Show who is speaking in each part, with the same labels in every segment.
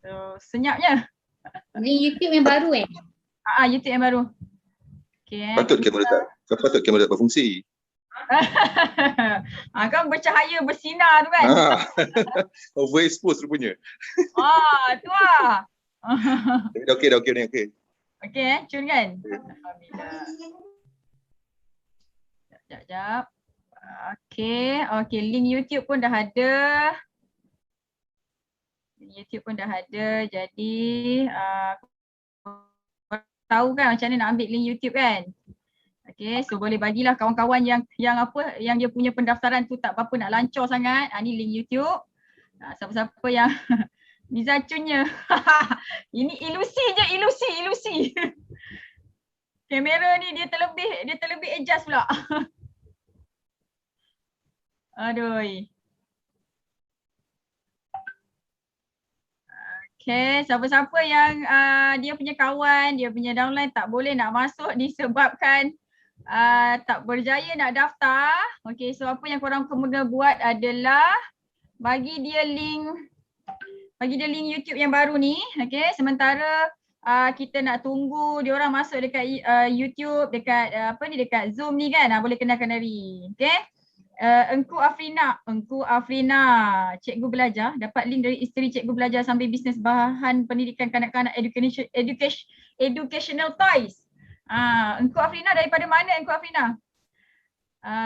Speaker 1: So, senyapnya.
Speaker 2: Ni YouTube yang baru
Speaker 1: YouTube yang baru. Okay,
Speaker 3: Patut kamera tak berfungsi.
Speaker 1: kan bercahaya bersinar tu kan.
Speaker 3: Overexpose rupanya.
Speaker 1: Tu lah.
Speaker 3: Dah okey ni okey.
Speaker 1: Okey cun kan. Alhamdulillah. Sekejap. Okey, link YouTube pun dah ada. YouTube pun dah ada. Jadi tahu kan macam mana nak ambil link YouTube kan? Okay, so boleh bagilah kawan-kawan yang dia punya pendaftaran tu tak apa-apa nak lancar sangat. Ni link YouTube. Siapa-siapa yang Miza Chunnya. Ini ilusi je, ilusi. Kamera ni dia terlebih adjust pula. Aduh. Okay, siapa-siapa yang dia punya kawan, dia punya downline tak boleh nak masuk disebabkan tak berjaya nak daftar. Okay, so apa yang korang kena buat adalah bagi dia link YouTube yang baru ni. Okay, sementara kita nak tunggu dia orang masuk dekat YouTube, dekat dekat Zoom ni kan, boleh kenalkan diri. Okay. Engku Afrina, cikgu belajar, dapat link dari isteri cikgu belajar sambil bisnes bahan pendidikan kanak-kanak educational toys. Engku Afrina daripada mana Engku Afrina?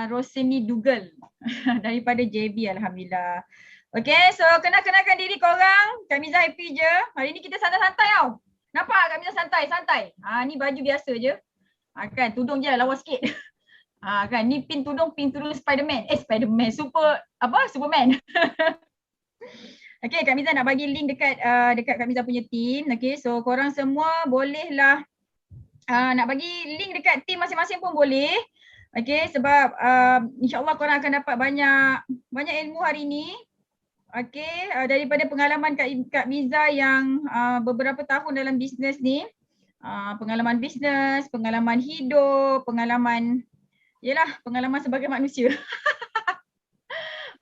Speaker 1: Rosini Dougal daripada JB, alhamdulillah. Okay, so kenalkan diri korang. Kak Miza happy je. Hari ni kita santai-santai tau. Nampak Kak Miza santai? Ni baju biasa je. Kan tudung je lawa sikit. Kan ni pin tudung Spiderman. Superman. Okay, Kak Miza nak bagi link dekat Kak Miza punya team. Okay, so korang semua bolehlah nak bagi link dekat team masing-masing pun boleh. Okay, sebab insyaAllah korang akan dapat banyak ilmu hari ni. Okay, daripada pengalaman Kak Miza yang beberapa tahun dalam bisnes ni. Pengalaman bisnes, pengalaman hidup, pengalaman sebagai manusia.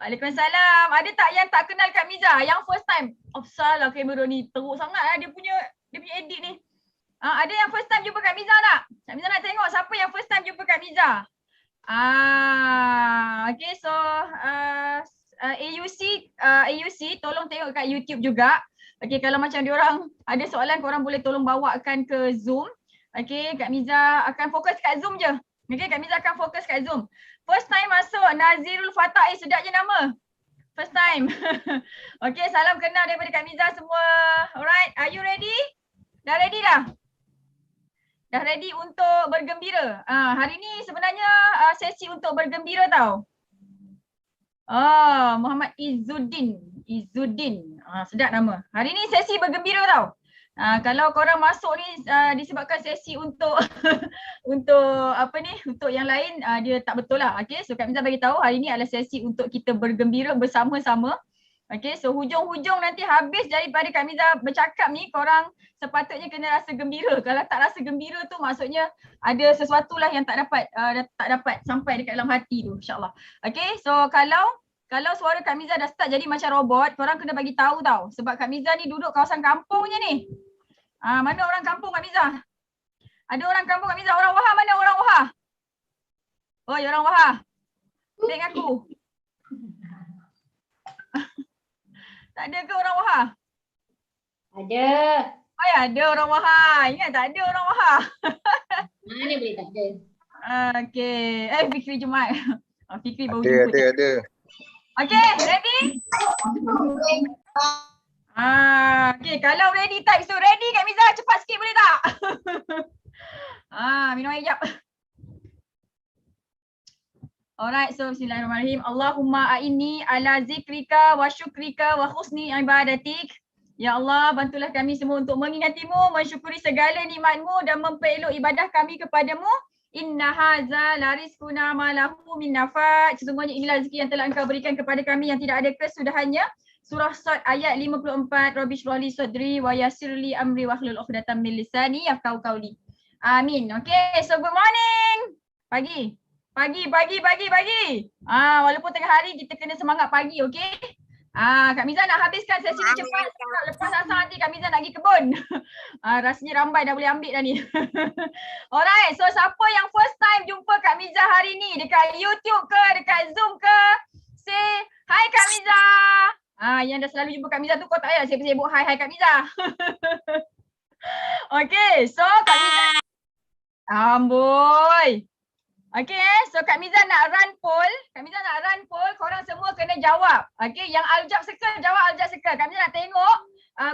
Speaker 1: Waalaikumsalam. Ada tak yang tak kenal Kak Miza? Yang first time? Salah kamera ni teruk sangat dia punya edit ni. Ada yang first time jumpa Kak Miza tak? Kak Miza nak tengok siapa yang first time jumpa Kak Miza. Okay, so AUC tolong tengok kat YouTube juga. Okay, kalau macam diorang ada soalan korang boleh tolong bawakan ke Zoom. Okay, Kak Miza akan fokus kat Zoom je. Okay, Kak Miza akan fokus kat Zoom. First time masuk Nazirul Fatah. Sedap je nama. First time. Okay, salam kenal daripada Kak Miza semua. Alright, are you ready? Dah ready dah? Dah ready untuk bergembira. Hari ni sebenarnya sesi untuk bergembira tau. Muhammad Izzuddin. Sedap nama. Hari ni sesi bergembira tau. Kalau korang masuk ni disebabkan sesi untuk untuk yang lain dia tak betul lah. Okay, so Kak Miza bagi tahu hari ni adalah sesi untuk kita bergembira bersama-sama. Okay, so hujung-hujung nanti habis daripada Kak Miza bercakap ni, korang sepatutnya kena rasa gembira. Kalau tak rasa gembira tu maksudnya ada sesuatu lah yang tak dapat sampai dekat dalam hati tu, insyaAllah. Okay, so kalau suara Kak Miza dah start jadi macam robot, korang kena bagi tahu tau. Sebab Kak Miza ni duduk kawasan kampungnya ni. Mana orang kampung Kak Miza? Ada orang kampung Kak Miza? Orang Wahab mana orang Wahab? Oh, ya orang Wahab. Tengok aku. Tak ada ke orang Wahab?
Speaker 2: Ada.
Speaker 1: Oh ya, ada orang Wahab. Ingat tak ada orang Wahab?
Speaker 2: Mana boleh tak ada?
Speaker 1: Okay. Fikri Jumat. Fikri baru jumpa.
Speaker 3: Ada.
Speaker 1: Okay, ready? Okay, kalau ready type so ready Kak Miza, cepat sikit boleh tak? Minum air jap. Alright, so bismillahirrahmanirrahim. Allahumma a'inni ala zikrika wa syukrika wa husni ibadatik. Ya Allah, bantulah kami semua untuk mengingatimu, mensyukuri segala nikmatmu dan memperelok ibadah kami kepadamu. Inna haza la rizquna ma lahu min nafa'. Sesungguhnya inilah rezeki yang telah engkau berikan kepada kami yang tidak ada kesudahannya. Surah Sad ayat 54. Rabbi shrah li sadri wa yassir li amri wahlul 'uqdatam min lisani yafqahu qawli. Amin. Okay, so good morning. Pagi. Walaupun tengah hari kita kena semangat pagi, okay? Kak Miza nak habiskan sesi ni cepat sebab lepas asal nanti Kak Miza nak pergi kebun. Rasanya rambai dah boleh ambil dah ni. Alright, so siapa yang first time jumpa Kak Miza hari ni dekat YouTube ke, dekat Zoom ke, say hi Kak Miza. Yang dah selalu jumpa Kak Miza tu kau tak payah sibuk-sibuk hi Kak Miza. Okay, so Kak Miza. Amboi. Okay, so Kak Miza nak run poll. Kak Miza nak run poll, korang semua kena jawab. Okay, yang Aljab Circle jawab Aljab Circle. Kak Miza nak tengok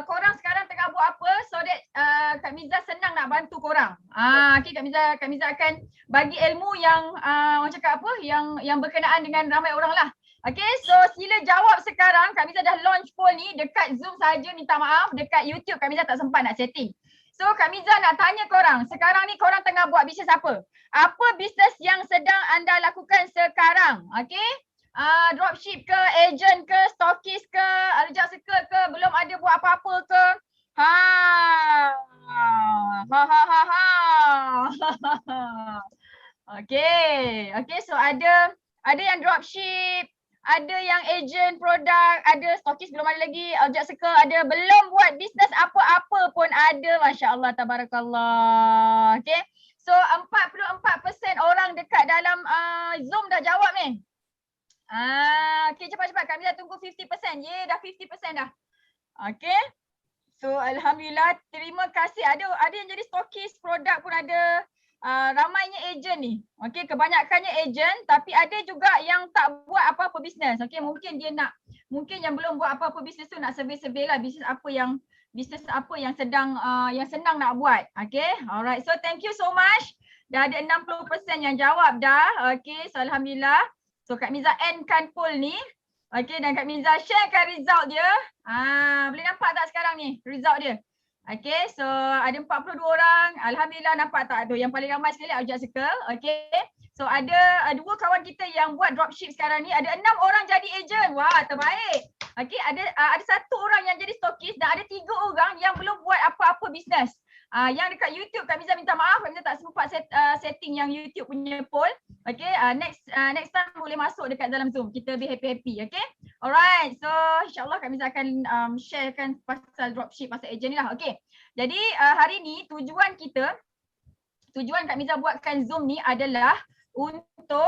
Speaker 1: korang sekarang tengah buat apa so that Kak Miza senang nak bantu korang. Okay, Kak Miza akan bagi ilmu yang orang cakap apa, yang berkenaan dengan ramai orang lah. Okay, so sila jawab sekarang. Kak Miza dah launch poll ni dekat Zoom saja, minta maaf. Dekat YouTube Kak Miza tak sempat nak setting. So Kak Miza nak tanya korang, sekarang ni korang tengah buat bisnes apa? Apa bisnes yang sedang anda lakukan sekarang? Okay? Dropship ke, agent ke, stokis ke, Aljab Circle ke, belum ada buat apa-apa ke? Okay. Okay, so ada yang dropship, ada yang agent produk, ada stokis belum ada lagi, Aljab Circle ada, belum buat bisnes apa-apa pun ada. Masya Allah, tabarakallah. Okay. So 44% orang dekat dalam Zoom dah jawab ni. Okay, cepat-cepat. Kami dah tunggu 50%. Yeay, dah 50% dah. Okay. So alhamdulillah, terima kasih. Ada yang jadi stokis produk pun ada. Ramainya agent ni. Okay, kebanyakannya agent, tapi ada juga yang tak buat apa-apa bisnes. Okay, mungkin yang belum buat apa-apa bisnes tu nak survey-survey lah bisnes apa yang senang nak buat. Okay, alright. So thank you so much. Dah ada 60% yang jawab dah. Okay, so alhamdulillah. So Kak Miza endkan poll ni. Okay, dan Kak Miza sharekan result dia. Boleh nampak tak sekarang ni result dia? Okay, so ada 42 orang. Alhamdulillah, nampak tak tu? Yang paling ramai sekali Aljab Circle. Okay, so ada 2 kawan kita yang buat dropship sekarang ni. Ada 6 orang jadi agent. Wah, terbaik. Okay, ada 1 orang yang jadi stokis dan ada 3 orang yang belum buat apa-apa bisnes. Yang dekat YouTube Kak Miza minta maaf, Kak Miza tak sempat setting yang YouTube punya poll. Okay, next time boleh masuk dekat dalam Zoom. Kita be happy-happy, okay? Alright, so insyaAllah Kak Miza akan sharekan pasal dropship, pasal agent ni lah. Okay, jadi hari ni tujuan Kak Miza buatkan Zoom ni adalah untuk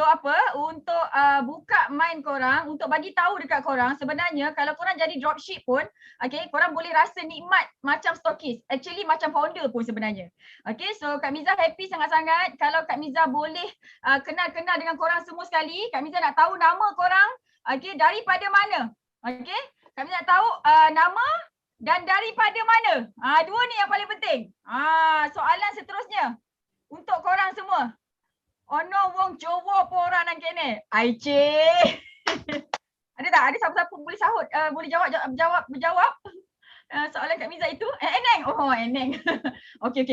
Speaker 1: apa? Untuk buka mind korang, untuk bagi tahu dekat korang sebenarnya kalau korang jadi dropship pun, okay, korang boleh rasa nikmat macam stokis. Actually macam founder pun sebenarnya. Okay, so Kak Miza happy sangat-sangat kalau Kak Miza boleh kenal-kenal dengan korang semua sekali. Kak Miza nak tahu nama korang, okay, daripada mana. Okay, Kak Miza nak tahu nama dan daripada mana. Dua ni yang paling penting. Soalan seterusnya untuk korang semua. Ono wong Jawa apa orang nang kene? Aice. Ada tak? Ada siapa-siapa boleh sahut, boleh jawab soalan Kak Miza itu? Eneng. Oh, Eneng. Okay.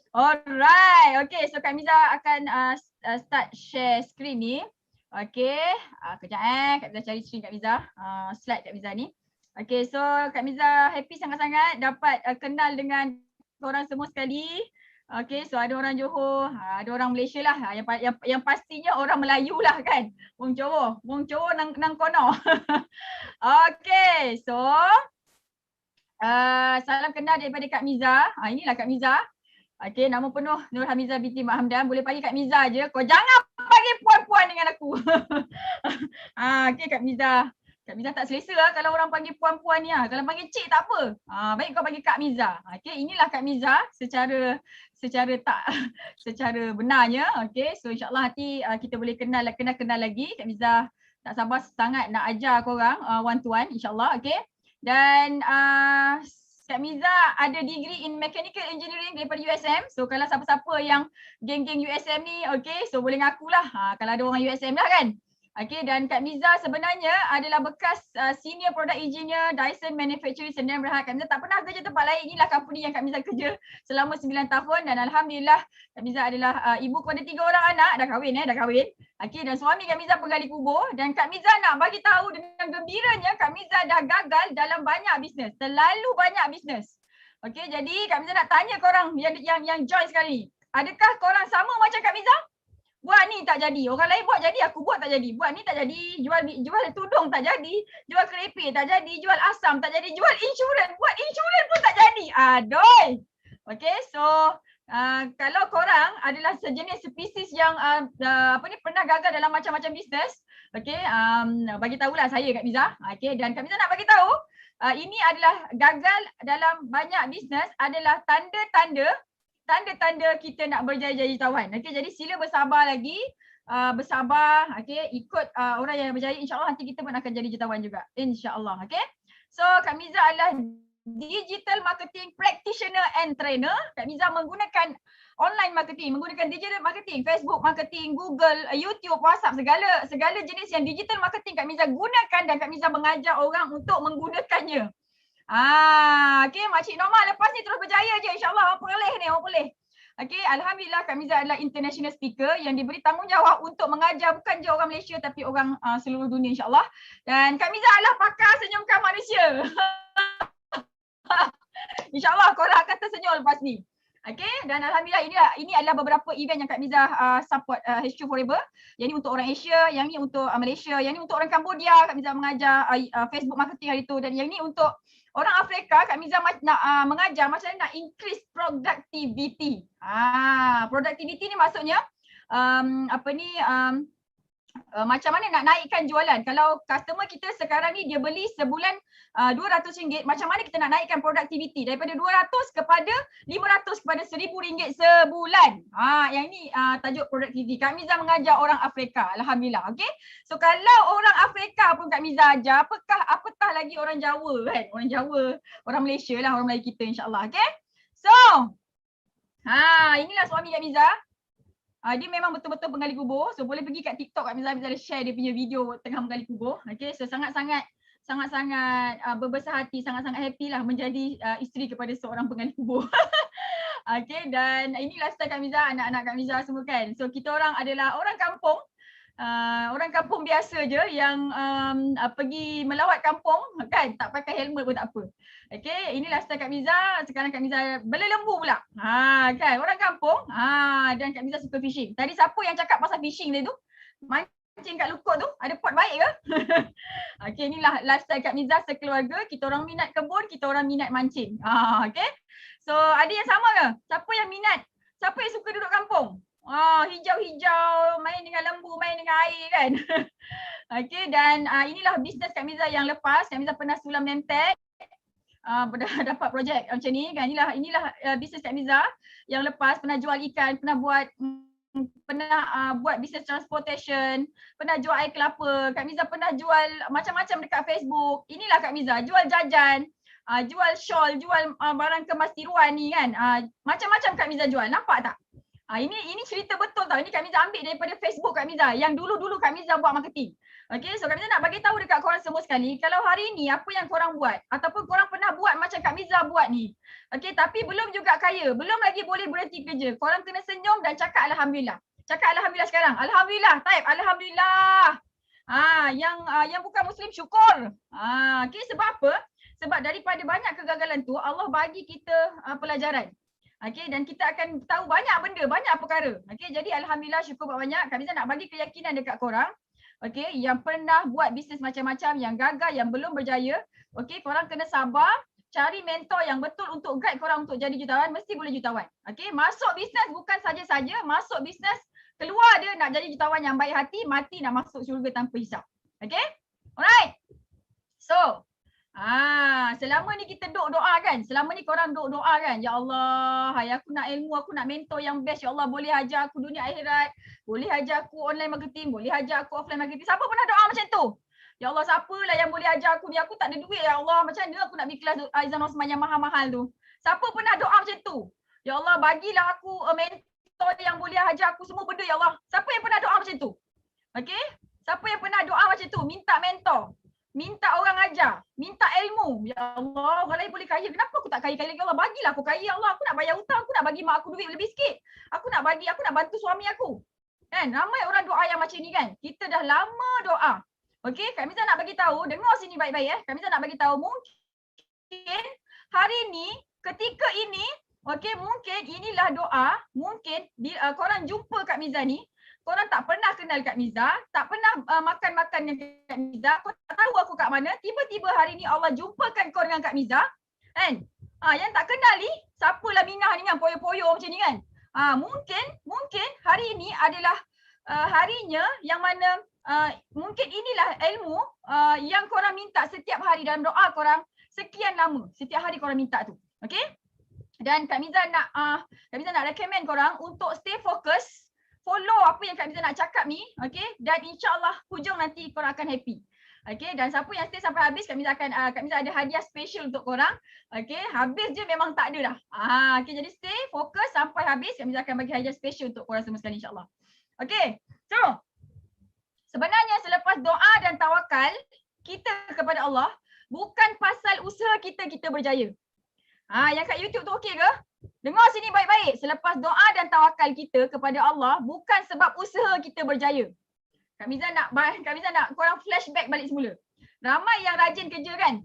Speaker 1: Alright. Okay, so Kak Miza akan start share screen ni. Okay. Kejap Kak Miza cari screen Kak Miza. Slide Kak Miza ni. Okay, so Kak Miza happy sangat-sangat dapat kenal dengan korang semua sekali. Okay, so ada orang Johor, ada orang Malaysia lah. Yang pastinya orang Melayu lah kan. Wong Jawa nang kono. Okay, so salam kenal daripada Kak Miza. Inilah Kak Miza. Okay, nama penuh Nur Hamiza binti Mak Hamdan. Boleh panggil Kak Miza je. Kau jangan panggil puan-puan dengan aku. Okay, Kak Miza. Kak Miza tak selesa lah kalau orang panggil puan-puan ni. Kalau panggil cik tak apa. Baik kau panggil Kak Miza. Okay, inilah Kak Miza secara benarnya. Okay, so insyaAllah nanti kita boleh kenal lagi. Kak Miza tak sabar sangat nak ajar korang one to one insyaAllah. Okay, dan Kak Miza ada degree in mechanical engineering daripada USM. So kalau siapa-siapa yang geng-geng USM ni, okay, so boleh ngakulah kalau ada orang USM lah kan. Okay, dan Kak Miza sebenarnya adalah bekas senior product engineer Dyson Manufacturing Sdn Bhd. Kak Miza tak pernah kerja tempat lain. Inilah company yang Kak Miza kerja selama 9 tahun dan alhamdulillah Kak Miza adalah ibu kepada 3 orang anak. Dah kahwin. Okay, dan suami Kak Miza penggali kubur dan Kak Miza nak bagi tahu dengan gembiranya Kak Miza dah gagal dalam banyak bisnes. Terlalu banyak bisnes. Okay, jadi Kak Miza nak tanya korang yang join sekali ni. Adakah korang sama macam Kak Miza? Buat ni tak jadi. Orang lain buat jadi, aku buat tak jadi. Buat ni tak jadi. Jual tudung tak jadi. Jual keripik tak jadi. Jual asam tak jadi. Jual insurans. Buat insurans pun tak jadi. Aduh. Okay, so kalau korang adalah sejenis spesies yang pernah gagal dalam macam-macam bisnes, okay, bagi tahulah saya Kak Miza. Okay, dan Kak Miza nak bagi tahu ini adalah gagal dalam banyak bisnes adalah tanda-tanda kita nak berjaya-jaya jutawan. Okay, jadi sila bersabar lagi. Bersabar, okay, ikut orang yang berjaya, insyaAllah nanti kita pun akan jadi jutawan juga, insyaAllah. Okay, so Kak Miza adalah digital marketing practitioner and trainer. Kak Miza menggunakan online marketing, menggunakan digital marketing, Facebook marketing, Google, YouTube, WhatsApp, segala jenis yang digital marketing Kak Miza gunakan dan Kak Miza mengajar orang untuk menggunakannya. Okay, Makcik Norma lepas ni terus berjaya je, insyaAllah. Orang boleh. Okay, Alhamdulillah Kak Miza adalah international speaker yang diberi tanggungjawab untuk mengajar bukan je orang Malaysia tapi orang seluruh dunia, insyaAllah. Dan Kak Miza adalah pakar senyumkan manusia. InsyaAllah korang akan tersenyum lepas ni. Okay, dan Alhamdulillah ini adalah beberapa event yang Kak Miza support HQ Forever. Yang ni untuk orang Asia, yang ni untuk Malaysia, yang ni untuk orang Cambodia. Kak Miza mengajar Facebook marketing hari tu, dan yang ni untuk orang Afrika. Kak Miza nak mengajar macam mana nak increase productivity. Productivity ni maksudnya macam mana nak naikkan jualan. Kalau customer kita sekarang ni dia beli sebulan RM200, macam mana kita nak naikkan productivity daripada 200 kepada 500 kepada RM1,000 sebulan. Yang ni tajuk productivity. Kak Miza mengajar orang Afrika, Alhamdulillah. Okay, so kalau orang Afrika pun Kak Miza ajar, apatah lagi orang Jawa kan. Orang Jawa, orang Malaysia lah, orang Melayu kita, insyaAllah. Okay, so inilah suami Kak Miza. Dia memang betul-betul penggali kubur. So boleh pergi kat TikTok Kak Miza ada share dia punya video tengah menggali kubur. Okay, so sangat-sangat berbesar hati, sangat-sangat happy lah menjadi isteri kepada seorang penggali kubur. Okay, dan ini lifestyle Kak Miza, anak-anak Kak Miza semua kan. So kita orang adalah orang kampung biasa je yang pergi melawat kampung kan, tak pakai helmet pun tak apa. Okay, ini lifestyle Kak Miza. Sekarang Kak Miza berlembu pula. Kan, orang kampung. Dan Kak Miza suka fishing. Tadi siapa yang cakap pasal fishing tadi tu? Mancing kat lukut tu, ada pot baik ke? Okay, inilah lifestyle Kak Miza sekeluarga. Kita orang minat kebun, kita orang minat mancing. Okay, so ada yang sama ke? Siapa yang minat? Siapa yang suka duduk kampung? Hijau-hijau, main dengan lembu, main dengan air kan. Okay, dan inilah bisnes Kak Miza yang lepas. Kak Miza pernah sulam Nemtek, dapat projek macam ni kan. Inilah bisnes Kak Miza yang lepas. Pernah jual ikan, pernah buat bisnes transportation, pernah jual air kelapa. Kak Miza pernah jual macam-macam dekat Facebook. Inilah Kak Miza, jual jajan, jual shawl, jual barang kemas tiruan ni kan. Macam-macam Kak Miza jual, nampak tak? Ini cerita betul tau. Ini Kak Miza ambil daripada Facebook Kak Miza yang dulu-dulu Kak Miza buat marketing. Okay, so Kak Miza nak bagi tahu dekat korang semua sekali, kalau hari ni apa yang korang buat ataupun korang pernah buat macam Kak Miza buat ni, okay, tapi belum juga kaya, belum lagi boleh berhenti kerja, korang kena senyum dan cakap Alhamdulillah. Cakap Alhamdulillah sekarang. Alhamdulillah, type Alhamdulillah. Yang bukan Muslim syukur. Okay, sebab apa? Sebab daripada banyak kegagalan tu Allah bagi kita pelajaran. Okay, dan kita akan tahu banyak benda, banyak perkara. Okay, jadi Alhamdulillah syukur banyak. Kak Miza nak bagi keyakinan dekat korang. Okay, yang pernah buat bisnes macam-macam, yang gagal, yang belum berjaya. Okay, korang kena sabar. Cari mentor yang betul untuk guide korang untuk jadi jutawan, mesti boleh jutawan. Okay, masuk bisnes bukan saja-saja. Masuk bisnes, keluar dia nak jadi jutawan yang baik hati, mati nak masuk syurga tanpa hisap. Okay, alright. So, selama ni kita doa kan, selama ni korang doa kan, ya Allah, hai aku nak ilmu, aku nak mentor yang best, ya Allah boleh ajar aku dunia akhirat, boleh ajar aku online marketing, boleh ajar aku offline marketing. Siapa pernah doa macam tu? Ya Allah, siapalah yang boleh ajar aku ni, aku tak ada duit ya Allah, macam mana aku nak pergi kelas Aizan Osman yang mahal-mahal tu? Siapa pernah doa macam tu? Ya Allah, bagilah aku mentor yang boleh ajar aku semua benda ya Allah. Siapa yang pernah doa macam tu? Okay, siapa yang pernah doa macam tu? Minta mentor, minta orang ajar, minta ilmu. Ya Allah, orang lain boleh kaya. Kenapa aku tak kaya-kaya lagi? Ya Allah, bagilah aku kaya. Ya Allah, aku nak bayar hutang, aku nak bagi mak aku duit lebih sikit. Aku nak bantu suami aku. Kan? Ramai orang doa yang macam ni kan. Kita dah lama doa. Okey, Kak Miza nak bagi tahu, dengar sini baik-baik Kak Miza nak bagi tahu mungkin hari ni, ketika ini, okey, mungkin inilah doa, mungkin korang jumpa Kak Miza ni, korang tak pernah kenal Kak Miza, tak pernah makan-makan dengan Kak Miza, kau tak tahu aku kat mana, tiba-tiba hari ni Allah jumpakan kau dengan Kak Miza, kan? Yang tak kenal ni, siapalah Minah ni kan, poyo-poyo macam ni kan. Mungkin hari ini adalah harinya yang mana mungkin inilah ilmu yang korang minta setiap hari dalam doa korang sekian lama, setiap hari korang minta tu. Okay? Dan Kak Miza nak recommend korang untuk stay fokus, follow apa yang Kak Miza nak cakap ni, okay? Dan insyaAllah hujung nanti korang akan happy. Okay, dan siapa yang stay sampai habis, Kak Miza ada hadiah special untuk korang. Okay, habis je memang tak ada dah. Okay, jadi stay fokus sampai habis, Kak Miza akan bagi hadiah special untuk korang semua sekali insyaAllah. Okay, so sebenarnya selepas doa dan tawakal kita kepada Allah, bukan pasal usaha kita berjaya. Yang kat YouTube tu okey ke? Dengar sini baik-baik. Selepas doa dan tawakal kita kepada Allah, bukan sebab usaha kita berjaya. Kak Miza nak korang flashback balik semula. Ramai yang rajin kerja kan?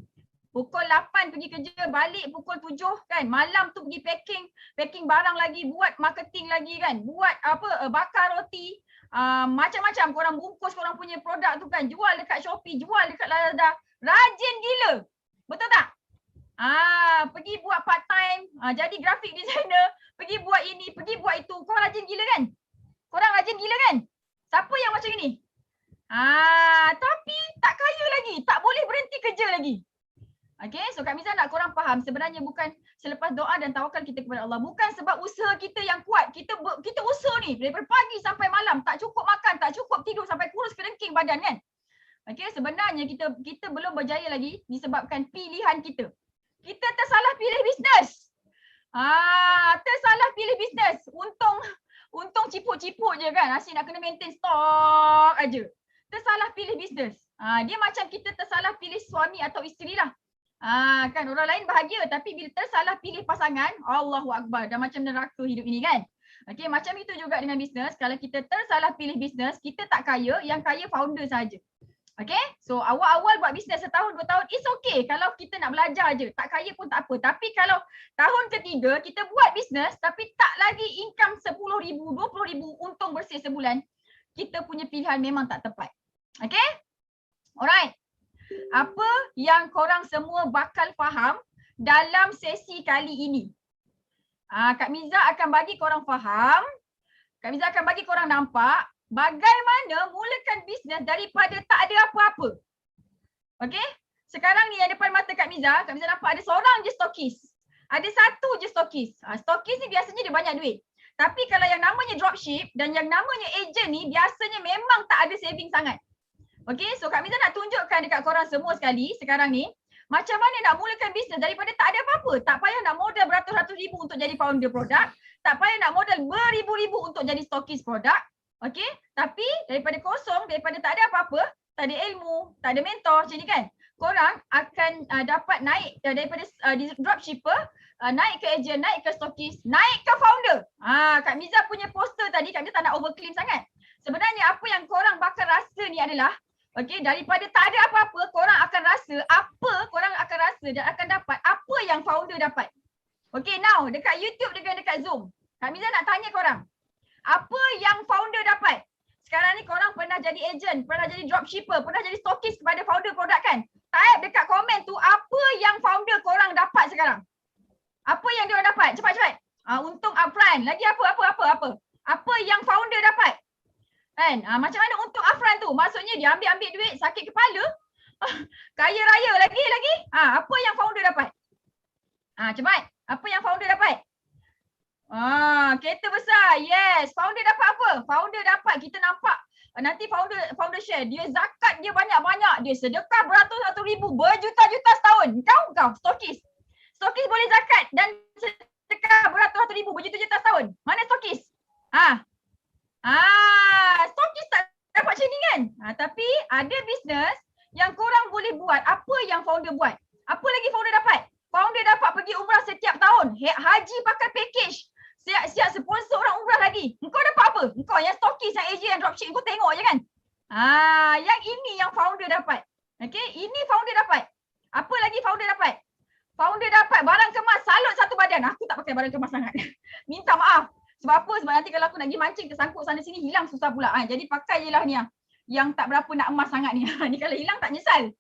Speaker 1: Pukul 8 pergi kerja, balik pukul 7 kan? Malam tu pergi packing barang lagi, buat marketing lagi kan? Buat bakar roti, macam-macam korang bungkus korang punya produk tu kan? Jual dekat Shopee, jual dekat Lazada. Rajin gila. Betul tak? Pergi buat part time, jadi graphic designer, pergi buat ini, pergi buat itu. Korang rajin gila kan? Korang rajin gila kan? Siapa yang macam ini? Tapi tak kaya lagi, tak boleh berhenti kerja lagi. Okay, so Kak Miza nak korang faham sebenarnya bukan selepas doa dan tawakal kita kepada Allah, bukan sebab usaha kita yang kuat. Kita usaha ni daripada pagi sampai malam, tak cukup makan, tak cukup tidur sampai kurus kerengking badan kan? Okay, sebenarnya kita belum berjaya lagi disebabkan pilihan kita. Kita tersalah pilih bisnes. Tersalah pilih bisnes. Untung ciput-ciput je kan. Asyik nak kena maintain stok aja. Tersalah pilih bisnes. Dia macam kita tersalah pilih suami atau isteri lah. Kan orang lain bahagia tapi bila tersalah pilih pasangan, Allahu Akbar, dah macam neraka hidup ini kan. Okay, macam itu juga dengan bisnes. Kalau kita tersalah pilih bisnes, kita tak kaya, yang kaya founder saja. Okay, so awal-awal buat bisnes setahun, 2 tahun, it's okay kalau kita nak belajar je. Tak kaya pun tak apa. Tapi kalau tahun ketiga kita buat bisnes tapi tak lagi income 10,000, 20,000 untung bersih sebulan, kita punya pilihan memang tak tepat. Okay, alright. Apa yang korang semua bakal faham dalam sesi kali ini? Kak Miza akan bagi korang faham, Kak Miza akan bagi korang nampak bagaimana mulakan bisnes daripada tak ada apa-apa. Okay? Sekarang ni yang depan mata Kak Miza nampak ada seorang je stokis. Ada satu je stokis. Stokis ni biasanya dia banyak duit. Tapi kalau yang namanya dropship dan yang namanya agent ni biasanya memang tak ada saving sangat. Okay, so Kak Miza nak tunjukkan dekat korang semua sekali sekarang ni macam mana nak mulakan bisnes daripada tak ada apa-apa. Tak payah nak modal beratus-ratus ribu untuk jadi founder produk. Tak payah nak modal beribu-ribu untuk jadi stokis produk. Okay, tapi daripada kosong, daripada tak ada apa-apa, tak ada ilmu, tak ada mentor macam ni kan, korang akan dapat naik daripada dropshipper, naik ke agent, naik ke stokis, naik ke founder. Kak Miza punya poster tadi, Kak Miza tak nak overclaim sangat. Sebenarnya apa yang korang bakal rasa ni adalah, okay, daripada tak ada apa-apa, korang akan rasa dan akan dapat apa yang founder dapat. Okay, now dekat YouTube dengan dekat Zoom, Kak Miza nak tanya korang, apa yang founder dapat? Sekarang ni korang pernah jadi agent, pernah jadi dropshipper, pernah jadi stokis kepada founder produk kan? Type dekat komen tu apa yang founder korang dapat sekarang. Apa yang diorang dapat? Cepat-cepat. Untung upfront. Lagi apa? Apa yang founder dapat? Kan? Macam mana untung upfront tu? Maksudnya dia ambil duit, sakit kepala. Kaya raya lagi. Apa yang founder dapat? Cepat. Apa yang founder dapat? Kereta besar. Yes. Founder dapat apa? Founder dapat, kita nampak nanti founder share. Dia zakat dia banyak-banyak. Dia sedekah beratus-ratus ribu, berjuta-juta setahun. Kau stokis. Stokis boleh zakat dan sedekah beratus-ratus ribu, berjuta-juta setahun. Mana stokis? Stokis tak dapat macam ni kan? Tapi ada bisnes yang korang boleh buat. Apa yang founder buat? Apa lagi founder dapat? Founder dapat pergi umrah setiap tahun. Haji pakai package. Siap sponsor orang umrah lagi. Engkau dapat apa? Engkau yang stokis, yang agent, yang dropship, engkau tengok je kan? Yang ini yang founder dapat. Okay, ini founder dapat. Apa lagi founder dapat? Founder dapat barang kemas, salut satu badan. Aku tak pakai barang kemas sangat. Minta maaf. Sebab apa? Sebab nanti kalau aku nak pergi mancing tersangkut sana sini hilang susah pula. Jadi pakai je lah ni yang tak berapa nak emas sangat ni. Ni kalau hilang tak nyesal.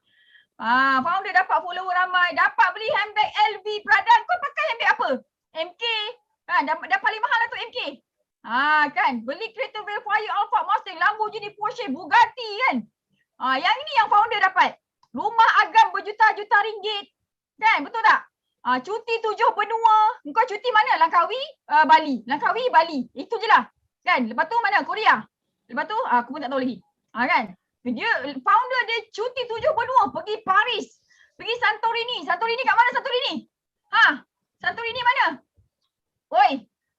Speaker 1: Founder dapat follower ramai, dapat beli handbag LV, Prada. Kau pakai handbag apa? MK. Dah paling mahal lah tu MK. Kan, beli kereta Velfire, Alphard, Mustang, Lamborghini, Porsche, Bugatti kan. Yang ini yang founder dapat. Rumah agam berjuta-juta ringgit. Kan, betul tak? Cuti 7 benua. Kau cuti mana? Langkawi, Bali. Langkawi, Bali. Itu je lah. Kan, lepas tu mana? Korea. Lepas tu, aku pun tak tahu lagi. Kan, dia founder dia cuti 7 benua. Pergi Paris. Pergi Santorini. Santorini kat mana Santorini? Santorini mana? Oi,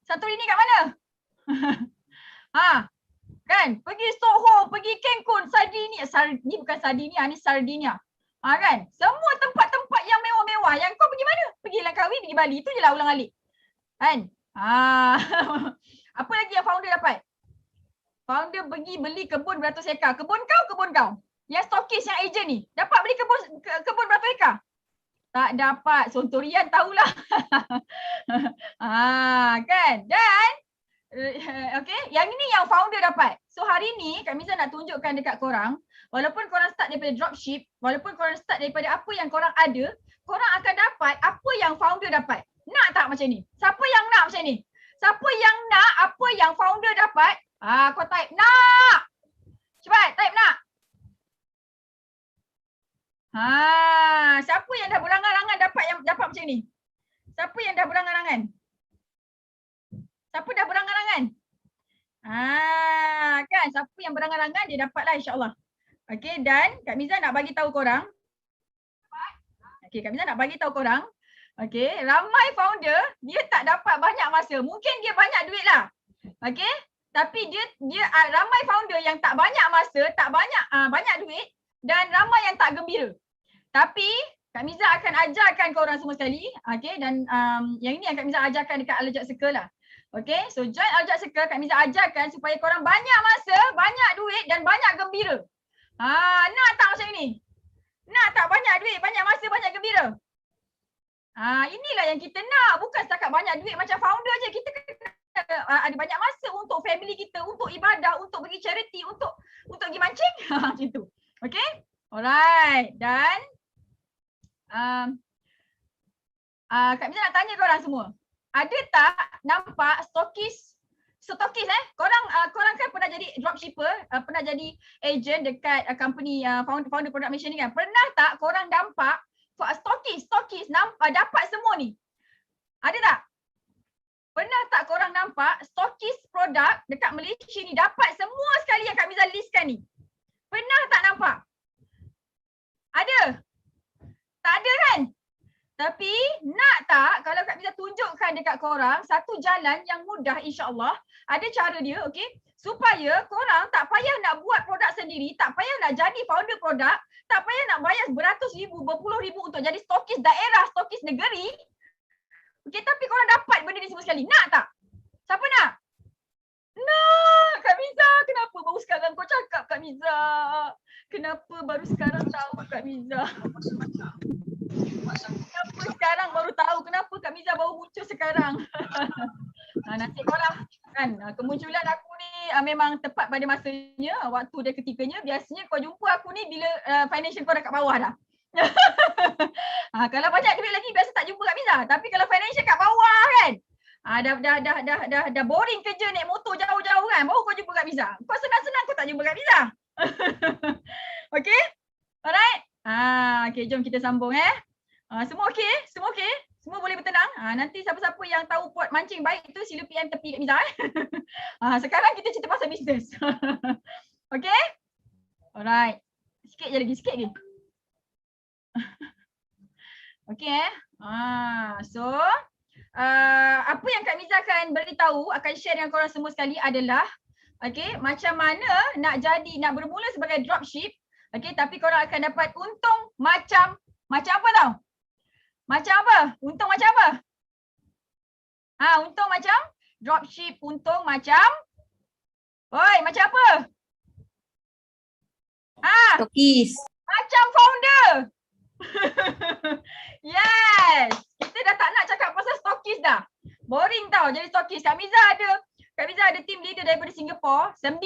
Speaker 1: Santorini kat mana? Kan, pergi Soho, pergi Cancun, Sardinia. Ni bukan Sardinia, ni Sardinia. Kan, semua tempat-tempat yang mewah-mewah. Yang kau pergi mana? Pergi Langkawi, pergi Bali. Itu je lah ulang-alik. Kan? Apa lagi yang founder dapat? Founder pergi beli kebun beratus ekar. Kebun kau. Yang stokis, yang ejen ni. Dapat beli kebun beratus ekar? Tak dapat. Sontorian tahulah. Kan? Dan okay, yang ini yang founder dapat. So hari ni Kak Miza nak tunjukkan dekat korang, walaupun korang start daripada dropship, walaupun korang start daripada apa yang korang ada, korang akan dapat apa yang founder dapat. Nak tak macam ni? Siapa yang nak macam ni? Siapa yang nak apa yang founder dapat? Kau type nak. Cepat type nak. Siapa yang dah berangan-angan dapat macam ni? Siapa yang dah berangan-angan? Siapa dah berangan-angan? Kan, siapa yang berangan-angan dia dapatlah insya-Allah. Okey, dan Kak Miza nak bagi tahu korang. Okey, ramai founder dia tak dapat banyak masa. Mungkin dia banyak duit lah. Okey, tapi dia ramai founder yang tak banyak masa, tak banyak duit dan ramai yang tak gembira. Tapi Kak Miza akan ajarkan korang semua sekali. Okey, dan yang ini yang Kak Miza ajarkan dekat Al-Jad Circle lah. Okay, so join Al-Jad Circle, Kak Miza ajarkan supaya korang banyak masa, banyak duit dan banyak gembira. Nak tak macam ni? Nak tak banyak duit, banyak masa, banyak gembira? Inilah yang kita nak. Bukan setakat banyak duit macam founder je. Kita kena ada banyak masa untuk family kita, untuk ibadah, untuk pergi charity, untuk pergi mancing. Macam tu. Okay? Alright. Dan Kak Miza nak tanya korang semua. Ada tak nampak stokis? Korang kan pernah jadi dropshipper, pernah jadi agent dekat company founder product mission ni kan? Pernah tak korang nampak stokis dapat semua ni? Ada tak? Pernah tak korang nampak stokis produk dekat Malaysia ni dapat semua sekali yang Kak Miza listkan ni? Pernah tak nampak? Ada? Tak ada kan? Tapi nak tak kalau Kak Miza tunjukkan dekat korang satu jalan yang mudah insya-Allah, ada cara dia, okey, supaya korang tak payah nak buat produk sendiri, tak payah nak jadi founder produk, tak payah nak bayar beratus ribu, berpuluh ribu untuk jadi stokis daerah, stokis negeri. Okey, tapi korang dapat benda ni semua sekali. Nak tak? Siapa nak? Nak! Kak Miza, kenapa baru sekarang kau cakap Kak Miza? Kenapa baru sekarang tahu Kak Miza? Kenapa sekarang baru tahu? Kenapa Kak Miza baru muncul sekarang? Nasib kau lah. Kan? Kemunculan aku ni memang tepat pada masanya, waktu dan ketikanya. Biasanya kau jumpa aku ni bila financial kau dah kat bawah dah. Kalau banyak duit lagi biasa tak jumpa Kak Miza. Tapi kalau financial kat bawah kan, dah boring kerja naik motor jauh-jauh kan, baru kau jumpa Kak Miza. Kau senang-senang kau tak jumpa Kak Miza. Okay? Alright? Okay, jom kita sambung semua okey? Semua okey? Semua boleh bertenang? Nanti siapa-siapa yang tahu pot mancing baik tu sila PM tepi Kak Miza. Sekarang kita cerita pasal bisnes. Okay? Alright. Sikit lagi. Okay. So apa yang Kak Miza akan beritahu, akan share dengan korang semua sekali adalah macam mana nak bermula sebagai dropship. Tapi korang akan dapat untung macam apa tau? Macam apa? Untung macam apa? Untung macam dropship, untung macam macam apa?
Speaker 4: Stokis.
Speaker 1: Macam founder. Yes. Kita dah tak nak cakap pasal stokis dah. Boring tau jadi stokis. Kak Miza ada Kak Miza ada team leader daripada Singapore, 19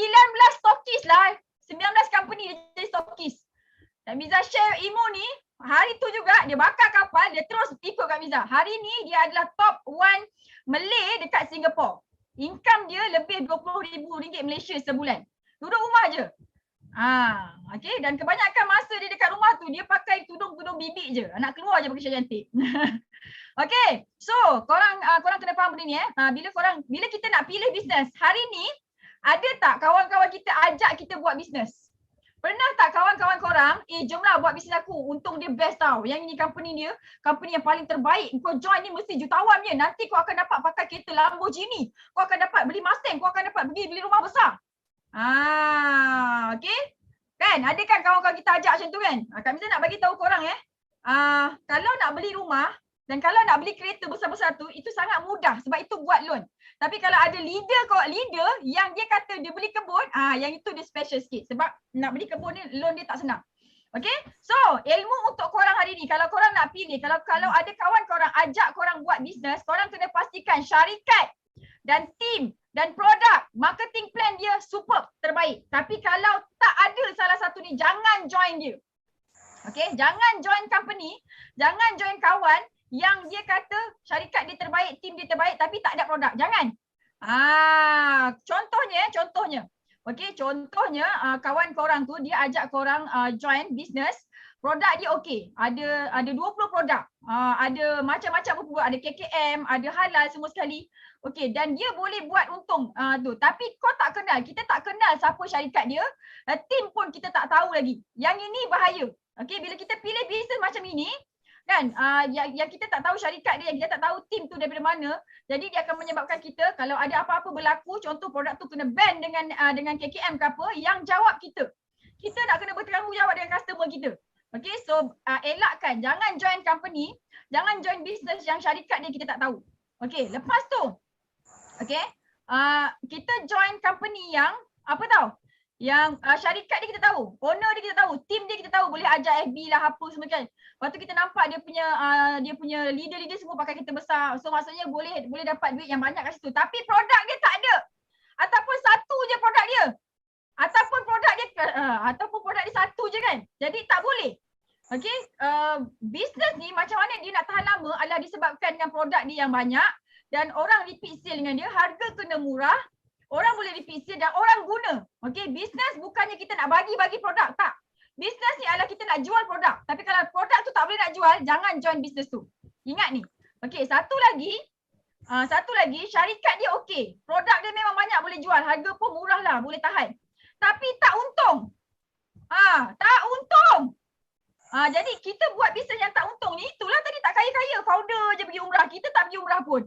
Speaker 1: stokis lah. 19 company dia jadi stokis. Kak Miza share ilmu ni, hari tu juga dia bakar kapal, dia terus ikut Kak Miza. Hari ni dia adalah top 1 Malay dekat Singapore. Income dia lebih RM20,000 Malaysia sebulan. Duduk rumah je. Okay. Dan kebanyakan masa dia dekat rumah tu, dia pakai tudung-tudung bibik je. Nak keluar je pakai syar cantik. Okay. So, korang kena faham benda ni bila kita nak pilih bisnes, hari ni ada tak kawan-kawan kita ajak kita buat bisnes? Pernah tak kawan-kawan korang, jomlah buat bisnes aku, untung dia best tau. Yang ini company dia, company yang paling terbaik. Kau join ni mesti jutawan je. Nanti kau akan dapat pakai kereta Lamborghini. Kau akan dapat beli Mustang, kau akan dapat pergi beli rumah besar. Okay. Kan, ada kan kawan-kawan kita ajak macam tu kan? Kak Miza nak bagi tahu korang kalau nak beli rumah dan kalau nak beli kereta besar-besar tu, itu sangat mudah sebab itu buat loan. Tapi kalau ada leader yang dia kata dia beli kebun, yang itu dia special sikit sebab nak beli kebun ni loan dia tak senang. Okay, so ilmu untuk korang hari ni, kalau korang nak pilih, kalau ada kawan korang ajak korang buat bisnes, korang kena pastikan syarikat dan tim dan produk, marketing plan dia superb, terbaik. Tapi kalau tak ada salah satu ni, jangan join dia. Okay, jangan join company, jangan join kawan yang dia kata syarikat dia terbaik, tim dia terbaik tapi tak ada produk. Jangan. Contohnya. Okay, contohnya kawan korang tu dia ajak korang join business, produk dia okey. Ada 20 produk. Ada macam-macam produk, ada KKM, ada halal semua sekali. Okey, dan dia boleh buat untung tu. Tapi kau tak kenal, kita tak kenal siapa syarikat dia, tim pun kita tak tahu lagi. Yang ini bahaya. Okey, bila kita pilih bisnes macam ini, kan, yang kita tak tahu syarikat dia, yang kita tak tahu tim tu daripada mana, jadi dia akan menyebabkan kita kalau ada apa-apa berlaku, contoh produk tu kena ban dengan KKM ke apa, yang jawab kita. Kita nak kena bertanggungjawab dengan customer kita. Okay, so elakkan, jangan join company, jangan join business yang syarikat dia kita tak tahu. Okay, lepas tu, okay, kita join company yang apa tahu? Yang syarikat dia kita tahu, owner dia kita tahu, team dia kita tahu, boleh ajar FB lah apa semua kan. Lepas tu kita nampak dia punya leader-leader semua pakai kereta besar. So maksudnya boleh dapat duit yang banyak kat situ. Tapi produk dia tak ada. Ataupun satu je produk dia. Ataupun produk dia satu je kan. Jadi tak boleh. Okay, business ni macam mana dia nak tahan lama adalah disebabkan dengan produk dia yang banyak dan orang repeat sale dengan dia, harga kena murah. Orang boleh repeat sale dan orang guna. Okay, bisnes bukannya kita nak bagi-bagi produk, tak. Bisnes ni adalah kita nak jual produk. Tapi kalau produk tu tak boleh nak jual, jangan join bisnes tu. Ingat ni. Okay, satu lagi, syarikat dia okey. Produk dia memang banyak boleh jual, harga pun murah lah, boleh tahan. Tapi tak untung. Tak untung. Jadi kita buat bisnes yang tak untung ni, itulah tadi tak kaya-kaya. Founder je pergi umrah, kita tak pergi umrah pun.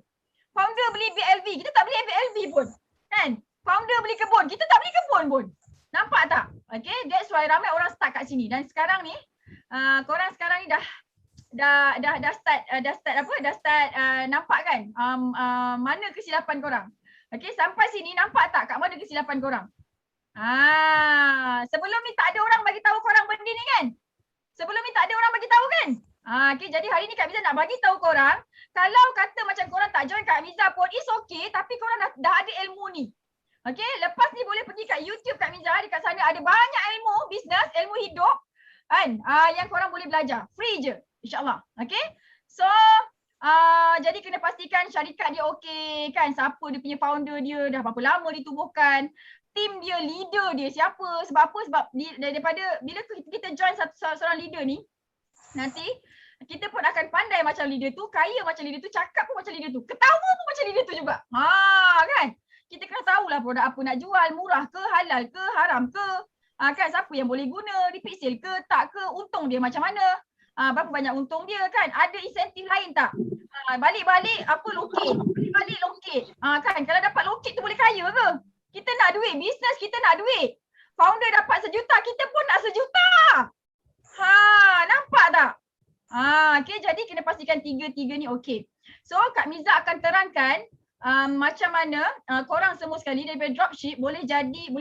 Speaker 1: Founder beli BLV, kita tak beli BLV pun. Kan? Founder beli kebun, kita tak beli kebun pun. Nampak tak? Okay, that's why ramai orang start kat sini. Dan sekarang ni, korang sekarang ni dah start nampak kan mana kesilapan korang. Okay, sampai sini nampak tak kat mana kesilapan korang? Sebelum ni tak ada orang bagi tahu korang benda ni kan? Sebelum ni tak ada orang bagi tahu kan? Okay, jadi hari ni Kak Miza nak bagi tahu korang, kalau kata macam korang tak join Kak Miza pun is okay, tapi korang dah ada ilmu ni. Okay, lepas ni boleh pergi kat YouTube Kak Miza, dekat sana ada banyak ilmu bisnes, ilmu hidup kan, yang korang boleh belajar. Free je, insyaAllah. Okay, so jadi kena pastikan syarikat dia okey kan, siapa dia punya founder dia, dah berapa lama ditubuhkan, tim dia, leader dia siapa, sebab apa, sebab daripada bila kita join seorang leader ni, nanti kita pun akan pandai macam leader tu, kaya macam leader tu, cakap pun macam leader tu, ketawa pun macam leader tu juga. Kan? Kita kena tahulah produk apa nak jual, murah ke, halal ke, haram ke, kan, siapa yang boleh guna, repeat sale ke, tak ke, untung dia macam mana, berapa banyak untung dia kan, ada insentif lain tak, balik-balik apa lokit, balik lokit, kan, kalau dapat lokit tu boleh kaya ke? Kita nak duit, bisnes kita nak duit, founder dapat 1 juta, kita pun nak 1 juta. Nampak tak? Okay, jadi kena pastikan tiga-tiga ni okey. So Kak Miza akan terangkan macam mana korang semua sekali daripada dropship boleh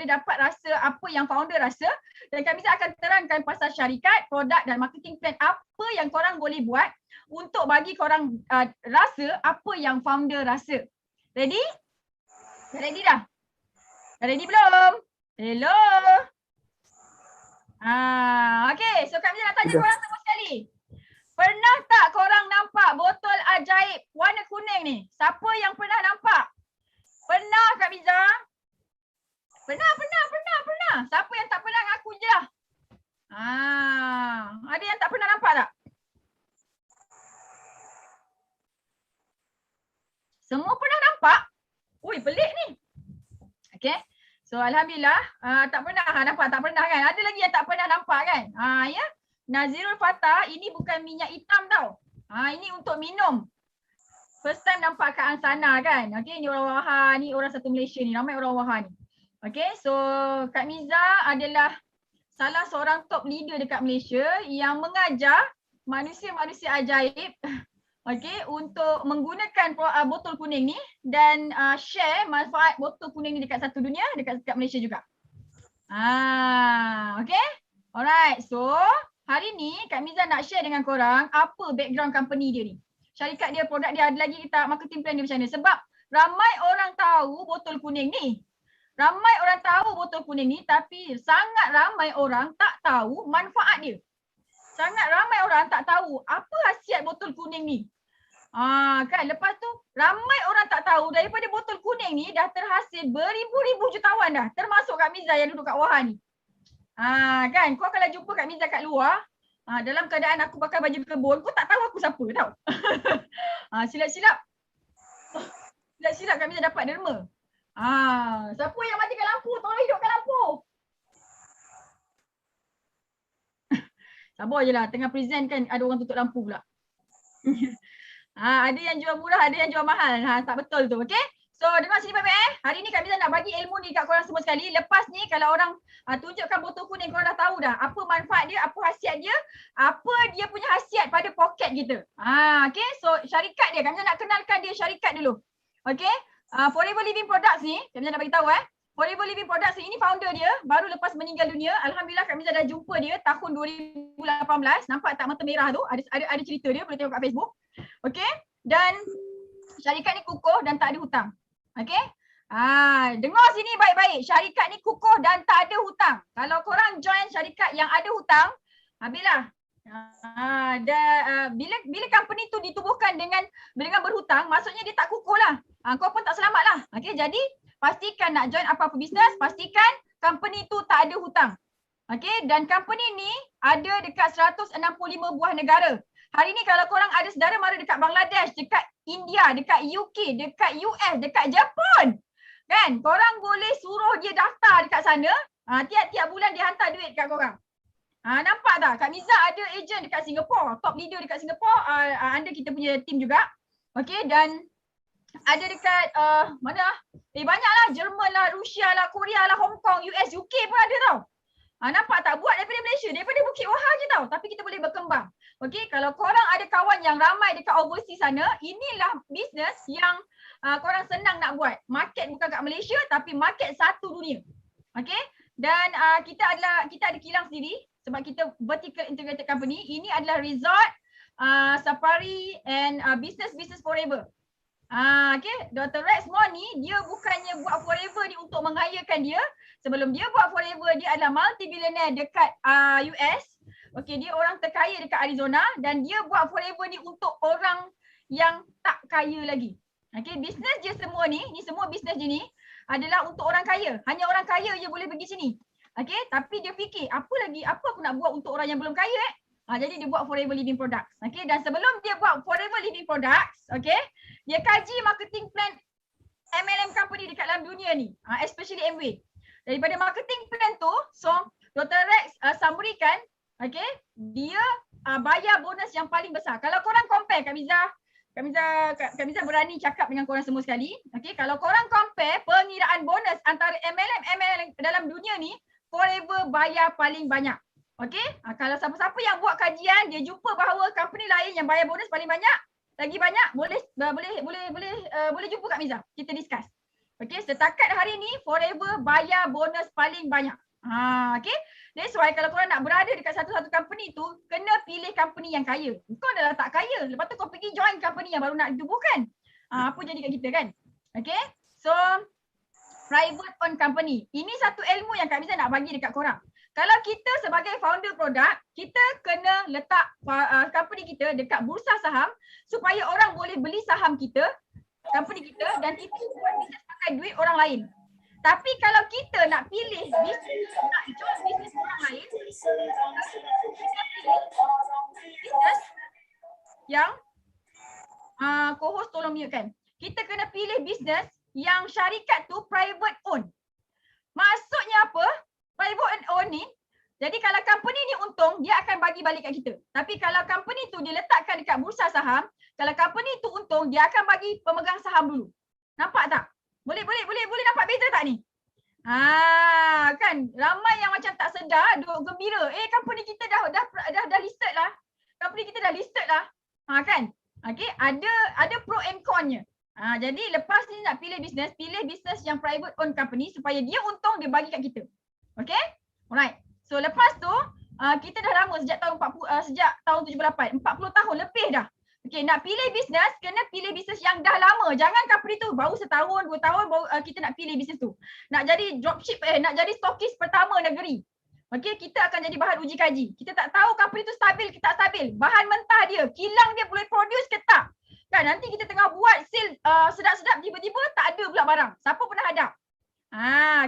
Speaker 1: dapat rasa apa yang founder rasa, dan Kak Miza akan terangkan pasal syarikat, produk dan marketing plan apa yang korang boleh buat untuk bagi korang rasa apa yang founder rasa. Ready? Dah ready dah? Dah ready belum? Hello? Okay, so Kak Miza nak tanya korang semua sekali. Pernah tak korang nampak botol ajaib warna kuning ni? Siapa yang pernah nampak? Pernah Kak Miza? Pernah. Siapa yang tak pernah ngaku je lah? Ada yang tak pernah nampak tak? Semua pernah nampak? Ui, pelik ni. Okay. So Alhamdulillah tak pernah nampak, tak pernah kan? Ada lagi yang tak pernah nampak kan? Ya. Nazirul Fatah, ini bukan minyak hitam tau. Ini untuk minum. First time nampak kat Ansana kan? Okay, ni orang Wahha, ni orang satu Malaysia ni. Ramai orang Wahha ni. Okay, so Kak Miza adalah salah seorang top leader dekat Malaysia yang mengajar manusia-manusia ajaib okay, untuk menggunakan botol kuning ni dan share manfaat botol kuning ni dekat satu dunia, dekat Malaysia juga. Okay, alright. So hari ni Kak Miza nak share dengan korang apa background company dia ni. Syarikat dia, produk dia, ada lagi kita marketing plan dia macam mana. Sebab ramai orang tahu botol kuning ni. Ramai orang tahu botol kuning ni tapi sangat ramai orang tak tahu manfaat dia. Sangat ramai orang tak tahu apa khasiat botol kuning ni. Kan lepas tu ramai orang tak tahu daripada botol kuning ni dah terhasil beribu-ribu jutawan dah. Termasuk Kak Miza yang duduk kat Wahha ni. Kan kau kalau jumpa Kak Miza kat luar, dalam keadaan aku pakai baju kebun, kau tak tahu aku siapa tau. Silap-silap Kak Miza dapat derma. Siapa yang matikan lampu? Tolong hidupkan lampu. Sabar je lah, tengah present kan ada orang tutup lampu pula. Ada yang jual murah, ada yang jual mahal. Tak betul tu, okay? So dengar sini baik-baik Hari ni Kak Miza nak bagi ilmu ni kat korang semua sekali. Lepas ni kalau orang tunjukkan botol kuning, korang dah tahu dah apa manfaat dia, apa khasiat dia, apa dia punya khasiat pada poket kita. Okay, so syarikat dia, Kak Miza nak kenalkan dia syarikat dulu. Okay, Forever Living Products ni, Kak Miza nak bagi tahu Forever Living Products ni, ini founder dia baru lepas meninggal dunia. Alhamdulillah Kak Miza dah jumpa dia tahun 2018. Nampak tak mata merah tu? Ada cerita dia, boleh tengok kat Facebook. Okay, dan syarikat ni kukuh dan tak ada hutang. Okay, dengar sini baik-baik. Syarikat ni kukuh dan tak ada hutang. Kalau korang join syarikat yang ada hutang, habislah. Bila company tu ditubuhkan dengan berhutang, maksudnya dia tak kukuh lah. Kau pun tak selamat lah. Okay, jadi pastikan nak join apa-apa bisnes, pastikan company tu tak ada hutang. Okay, dan company ni ada dekat 165 buah negara. Hari ni kalau korang ada saudara mara dekat Bangladesh, dekat India, dekat UK, dekat US, dekat Jepun, kan? Korang boleh suruh dia daftar dekat sana. Tiap-tiap bulan dia hantar duit kat korang. Nampak tak? Kak Miza ada agent dekat Singapore, top leader dekat Singapore, under kita punya team juga. Okay, dan ada dekat mana lah? Banyak lah, Jerman lah, Rusia lah, Korea lah, Hong Kong, US, UK pun ada tau. Nampak tak? Buat daripada Malaysia, daripada Bukit Wahha je tau. Tapi kita boleh berkembang. Okay, kalau korang ada kawan yang ramai dekat overseas sana, inilah bisnes yang korang senang nak buat. Market bukan kat Malaysia tapi market satu dunia. Okay, dan kita ada kilang sendiri sebab kita vertical integrated company. Ini adalah resort, safari and business forever. Okay, Dr. Rex Moore ni dia bukannya buat forever ni untuk menghayakan dia. Sebelum dia buat forever, dia adalah multi-billionaire dekat US. Okay, dia orang terkaya dekat Arizona dan dia buat forever ni untuk orang yang tak kaya lagi. Okay, bisnes dia semua ni semua bisnes dia ni adalah untuk orang kaya. Hanya orang kaya je boleh pergi sini. Okay, tapi dia fikir apa aku nak buat untuk orang yang belum kaya jadi dia buat Forever Living Products. Okay, dan sebelum dia buat Forever Living Products, okay, dia kaji marketing plan MLM company dekat dalam dunia ni, especially Amway. Daripada marketing plan tu, so Dr. Rex summary-kan, okay, dia bayar bonus yang paling besar. Kalau korang compare, Kak Miza berani cakap dengan korang semua sekali. Okay, kalau korang compare pengiraan bonus antara MLM dalam dunia ni, Forever bayar paling banyak. Okay, kalau siapa-siapa yang buat kajian, dia jumpa bahawa company lain yang bayar bonus paling banyak, lagi banyak, boleh jumpa Kak Miza. Kita discuss. Okay, setakat hari ni Forever bayar bonus paling banyak. Okay, that's why kalau korang nak berada dekat satu-satu company tu, kena pilih company yang kaya. Kau dah tak kaya, lepas tu kau pergi join company yang baru nak ditubuhkan. Apa jadi kat kita kan? Okay, so private owned company. Ini satu ilmu yang Kak Miza nak bagi dekat korang. Kalau kita sebagai founder produk, kita kena letak company kita dekat bursa saham supaya orang boleh beli saham kita, company kita, dan kita buat bisnes pakai duit orang lain. Tapi kalau kita nak pilih bisnes, nak jual bisnes orang lain, kita pilih bisnes yang co-host tolong mute kan. Kita kena pilih bisnes yang syarikat tu private owned. Maksudnya apa? Private owned ni, jadi kalau company ni untung, dia akan bagi balik kat kita. Tapi kalau company tu dia letakkan dekat bursa saham, kalau company tu untung, dia akan bagi pemegang saham dulu. Nampak tak? Boleh nampak beza tak ni? Kan ramai yang macam tak sedar, duk gembira. Company kita dah listed lah. Company kita dah listed lah. Kan? Okay, ada pro and con-nya. Jadi lepas ni nak pilih bisnes yang private owned company supaya dia untung, dia bagi kat kita. Okay? Alright. So lepas tu kita dah lama sejak tahun 78, 40 tahun lebih dah. Okay, nak pilih bisnes, kena pilih bisnes yang dah lama. Jangan company tu baru setahun, 2 tahun baru kita nak pilih bisnes tu. Nak jadi dropship, nak jadi stokis pertama negeri. Okay, kita akan jadi bahan uji kaji. Kita tak tahu company tu stabil ke tak stabil. Bahan mentah dia, kilang dia boleh produce ke tak. Kan nanti kita tengah buat sale sedap-sedap, tiba-tiba tak ada pula barang. Siapa pernah hadap?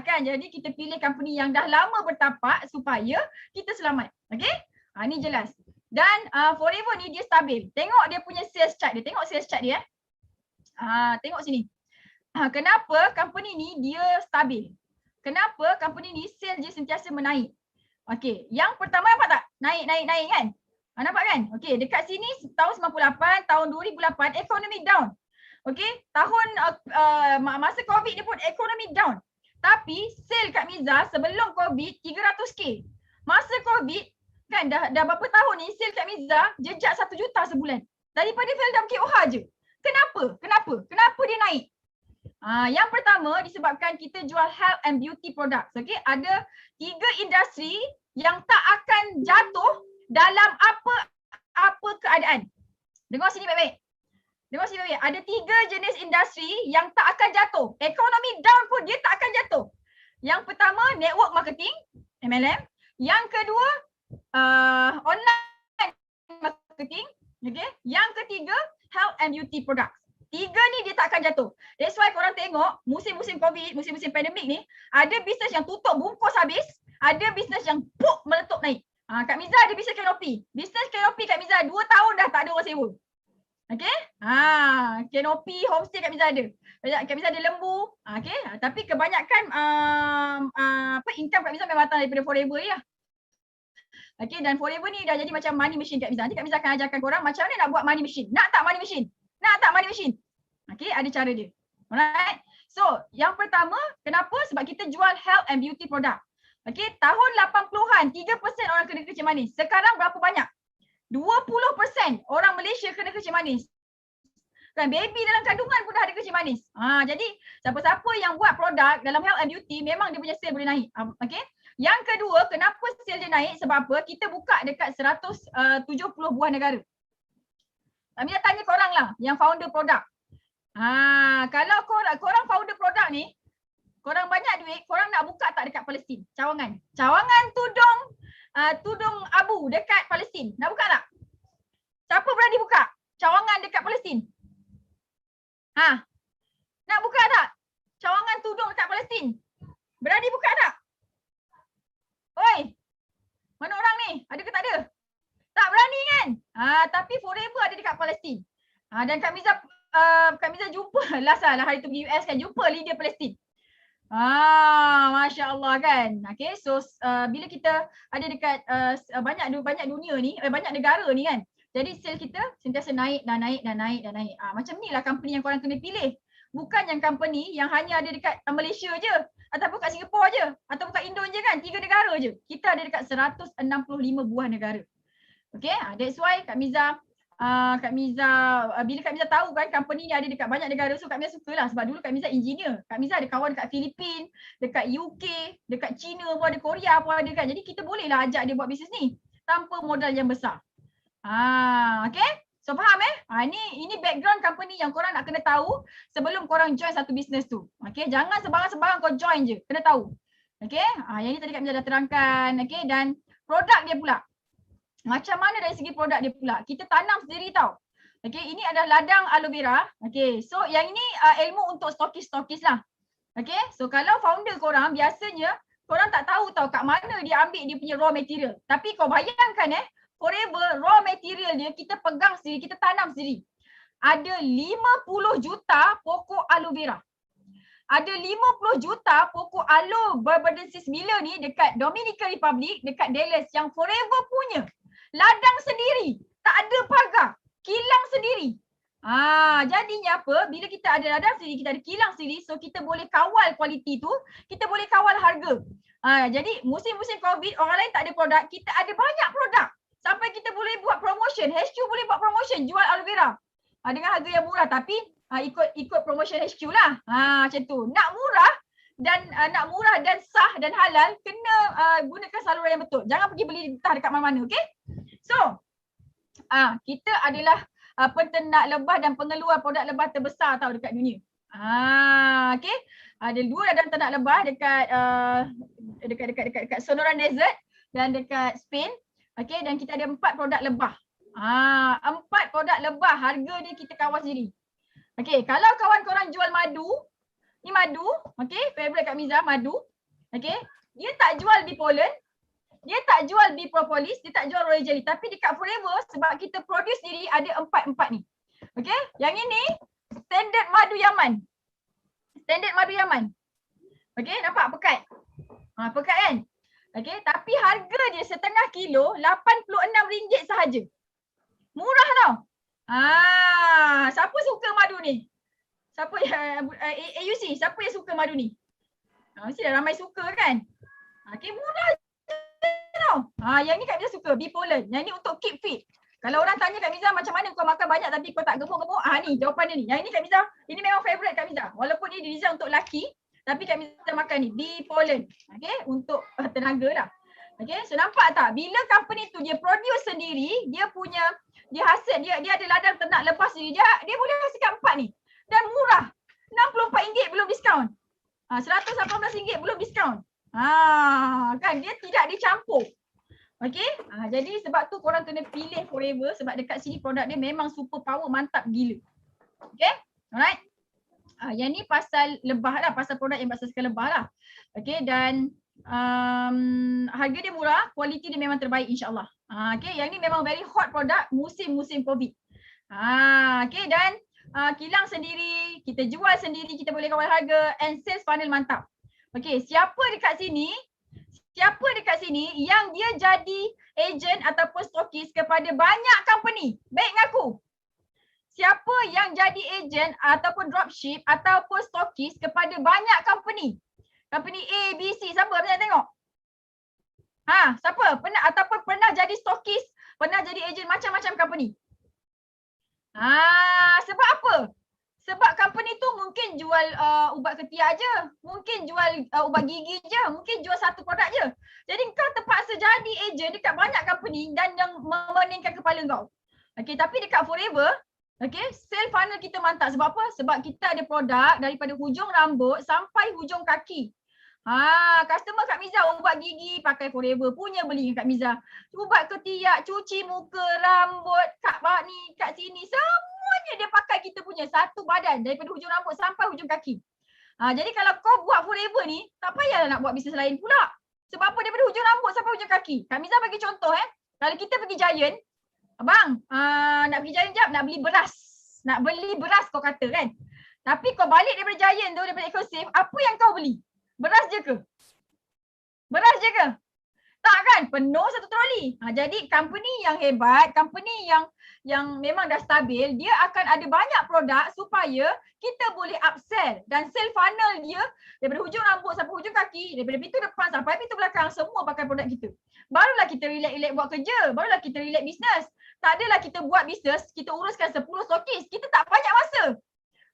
Speaker 1: Kan jadi kita pilih company yang dah lama bertapak supaya kita selamat. Okay? Ni jelas. Dan Forever ni dia stabil. Tengok dia punya sales chart dia. Tengok sales chart dia. Tengok sini. Kenapa company ni dia stabil? Kenapa company ni sales dia sentiasa menaik? Okay, yang pertama nampak tak? Naik kan? Nampak kan? Okay, dekat sini tahun 98, tahun 2008 ekonomi down. Okay, tahun masa COVID ni pun ekonomi down. Tapi sale Kak Miza sebelum COVID 300k. Masa COVID kan dah berapa tahun ni sale Kak Miza jejak 1 juta sebulan. Daripada Feldam KOH je. Kenapa dia naik? Yang pertama disebabkan kita jual health and beauty products. Okay, ada 3 industri yang tak akan jatuh dalam apa keadaan. Dengar sini baik-baik. Ada 3 jenis industri yang tak akan jatuh. Ekonomi down pun dia tak akan jatuh. Yang pertama network marketing, MLM. Yang kedua online marketing. Okay. Yang ketiga health and beauty products. 3 ni dia tak akan jatuh. That's why korang tengok musim-musim COVID, musim-musim pandemik ni, ada bisnes yang tutup bungkus habis, ada bisnes yang meletup naik. Kak Miza ada bisnes kanopi. Bisnes kanopi Kak Miza 2 tahun dah tak ada orang sewa. Okay? Kanopi, homestay Kak Miza ada. Kak Miza ada lembu. Okay? Tapi kebanyakan income Kak Miza memang datang daripada Forever ya. Okay, dan Forever ni dah jadi macam money machine Kak Miza. Nanti Kak Miza akan ajarkan korang macam mana nak buat money machine. Nak tak money machine? Okay, ada cara dia. Alright. So, yang pertama, kenapa? Sebab kita jual health and beauty product. Okay, tahun 80-an, 3% orang kena kencing manis. Sekarang berapa banyak? 20% orang Malaysia kena kencing manis. Kan, baby dalam kandungan pun dah ada kencing manis. Jadi, siapa-siapa yang buat produk dalam health and beauty, memang dia punya sale boleh naik. Okay. Yang kedua, kenapa sale dia naik? Sebab apa? Kita buka dekat 170 buah negara. Kami nak tanya korang lah yang founder produk. Kalau korang founder produk ni, korang banyak duit, korang nak buka tak dekat Palestin? Cawangan tudung abu dekat Palestin. Nak buka tak? Siapa berani buka cawangan dekat Palestin? Nak buka tak? Cawangan tudung dekat Palestin. Berani buka tak? Oi. Mana orang ni? Ada ke tak ada? Tak berani kan? Tapi Forever ada dekat Palestin. Dan Kak Miza jumpa last lah hari tu pergi US kan, jumpa leader Palestin. Masya Allah kan. Okay, so bila kita ada dekat banyak dunia ni, banyak negara ni kan. Jadi sale kita sentiasa naik. Macam ni lah company yang korang kena pilih. Bukan yang company yang hanya ada dekat Malaysia je. Ataupun kat Singapura je. Ataupun kat Indo je kan. 3 negara je. Kita ada dekat 165 buah negara. Okay, that's why Kak Miza bila Kak Miza tahu kan company ni ada dekat banyak negara, so Kak Miza sukalah sebab dulu Kak Miza engineer. Kak Miza ada kawan dekat Filipin, dekat UK, dekat China pun ada, Korea pun ada kan. Jadi kita bolehlah ajak dia buat bisnes ni tanpa modal yang besar. Okay. So faham ini background company yang korang nak kena tahu sebelum korang join satu business tu. Okay, jangan sebarang-sebarang kau join je, kena tahu. Okay, yang ni tadi Kak Miza dah terangkan. Okay, dan produk dia pula. Macam mana dari segi produk dia pula? Kita tanam sendiri tau. Okay, ini adalah ladang aloe vera. Okay, so yang ini ilmu untuk stokis-stokis lah. Okay, so kalau founder korang biasanya korang tak tahu tau kat mana dia ambil dia punya raw material. Tapi kau bayangkan Forever raw material dia kita pegang sendiri, kita tanam sendiri. Ada 50 juta pokok aloe vera. Ada 50 juta pokok aloe barbadensis Miller ni dekat Dominican Republic, dekat Dallas yang Forever punya. Ladang sendiri, tak ada pagar, kilang sendiri. Jadinya apa? Bila kita ada ladang sendiri, kita ada kilang sendiri, so kita boleh kawal kualiti tu, kita boleh kawal harga. Jadi musim-musim COVID, orang lain tak ada produk, kita ada banyak produk. Sampai kita boleh buat promotion, HQ boleh buat promotion, jual aloe vera. Dengan harga yang murah tapi ikut promotion HQ lah. Macam tu. Nak murah dan sah dan halal, kena gunakan saluran yang betul. Jangan pergi beli entah dekat mana-mana, okey? So, kita adalah peternak lebah dan pengeluar produk lebah terbesar tau dekat dunia. Okey. Ada 2 ladang ternak lebah dekat Sonoran Desert dan dekat Spain. Okey, dan kita ada 4 produk lebah. 4 produk lebah, harga dia kita kawal sendiri. Okey, kalau kawan korang jual madu, ni madu, okey, favorite Kak Miza, madu. Okey, dia tak jual bee pollen, dia tak jual bee propolis, dia tak jual royal jelly. Tapi dekat Forever, sebab kita produce sendiri ada 4 ni. Okey, yang ini standard madu Yaman. Standard madu Yaman. Okey, nampak pekat? Pekat kan? Okey, tapi harga dia setengah kilo RM86 sahaja. Murah tau. Siapa suka madu ni? Siapa AUC, siapa yang suka madu ni? Mesti dah ramai suka kan? Okey, murah tau. Yang ni Kak Miza suka, bee pollen. Yang ni untuk keep fit. Kalau orang tanya Kak Miza macam mana kau makan banyak tapi kau tak gemuk-gemuk, ni jawapan dia ni. Yang ini Kak Miza, ini memang favorite Kak Miza. Walaupun ni design untuk lelaki, tapi Kak Miza makan ni, bee pollen. Okay, untuk tenaga lah. Okay, so nampak tak? Bila company tu dia produce sendiri, dia hasil, dia ada ladang ternak lebah sendiri, dia boleh hasilkan 4 ni. Dan murah. RM64 belum diskaun. RM118 belum diskaun. Kan dia tidak dicampur. Okay, jadi sebab tu korang kena pilih Forever sebab dekat sini produk dia memang super power, mantap gila. Okay, alright. Yang ni pasal lebah lah, pasal produk yang berasaskan lebah lah. Okay, dan harga dia murah, kualiti dia memang terbaik insyaAllah. Okay, yang ni memang very hot produk musim-musim COVID. Okay, dan kilang sendiri, kita jual sendiri, kita boleh kawal harga and sales funnel mantap. Okay, siapa dekat sini yang dia jadi agent ataupun stokis kepada banyak company? Baik ngaku. Siapa yang jadi agent ataupun dropship ataupun stokis kepada banyak company? Company A, B, C, siapa? Saya tengok. Siapa? Pernah jadi stokis, pernah jadi agent macam-macam company. Sebab apa? Sebab company tu mungkin jual ubat ketiak je, mungkin jual ubat gigi je, mungkin jual satu produk je. Jadi kau terpaksa jadi agent dekat banyak company dan yang memeningkan kepala kau. Okay, tapi dekat Forever, okay, sale funnel kita mantap. Sebab apa? Sebab kita ada produk daripada hujung rambut sampai hujung kaki. Customer Kak Miza ubat gigi pakai Forever punya, beli Kak Miza. Ubat ketiak, cuci muka, rambut, kat sini, semuanya dia pakai kita punya satu badan daripada hujung rambut sampai hujung kaki. Jadi kalau kau buat Forever ni, tak payahlah nak buat bisnes lain pula. Sebab apa? Daripada hujung rambut sampai hujung kaki. Kak Miza bagi contoh kalau kita pergi Giant, abang, nak pergi Giant jap, nak beli beras. Nak beli beras kau kata kan. Tapi kau balik daripada Giant tu, daripada Ecosave, apa yang kau beli? Beras je ke? Beras je ke? Tak kan? Penuh satu troli. Jadi company yang hebat, company yang memang dah stabil, dia akan ada banyak produk supaya kita boleh upsell. Dan sale funnel dia daripada hujung rambut sampai hujung kaki, daripada pintu depan sampai pintu belakang, semua pakai produk kita. Barulah kita relax-relax buat kerja, barulah kita relax bisnes. Tak adalah kita buat bisnes, kita uruskan 10 stokis, kita tak banyak masa.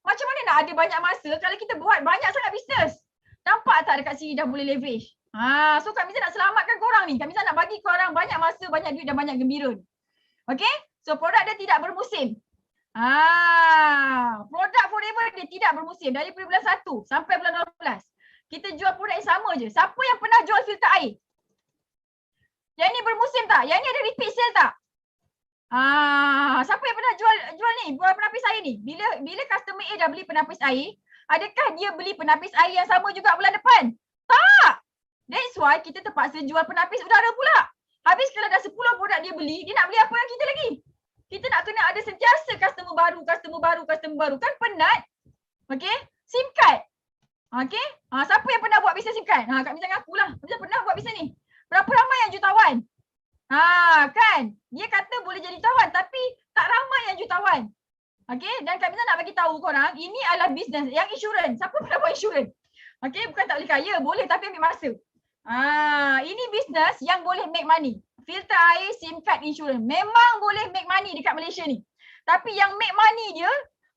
Speaker 1: Macam mana nak ada banyak masa kalau kita buat banyak sangat bisnes? Nampak tak dekat sini dah boleh leverage? So Kak Miza nak selamatkan korang ni. Kak Miza nak bagi korang banyak masa, banyak duit dan banyak gembira. Okay? So produk dia tidak bermusim. Produk Forever dia tidak bermusim dari bulan 1 sampai bulan 12. Kita jual produk yang sama je. Siapa yang pernah jual filter air? Yang ni bermusim tak? Yang ni ada repeat sale tak? Siapa yang pernah jual ni? Jual penapis air ni? Bila customer A dah beli penapis air, adakah dia beli penapis air yang sama juga bulan depan? Tak. That's why kita terpaksa jual penapis udara pula. Habis kalau dah 10 produk dia beli, dia nak beli apa yang kita lagi? Kita nak kena ada sentiasa customer baru. Kan penat. Okay? SIM card. Okay? Siapa yang pernah buat bisnes SIM card? Kak Miza ngaku lah. Kak Miza pernah buat bisnes ni. Berapa ramai yang jutawan? Kan? Dia kata boleh jadi jutawan tapi tak ramai yang jutawan. Okay? Dan Kak Miza nak bagi tahu korang, ini adalah bisnes yang insurans. Siapa pernah buat insurans? Okay? Bukan tak boleh kaya. Boleh tapi ambil masa. Ini bisnes yang boleh make money. Filter air, SIM card, insurans. Memang boleh make money dekat Malaysia ni. Tapi yang make money dia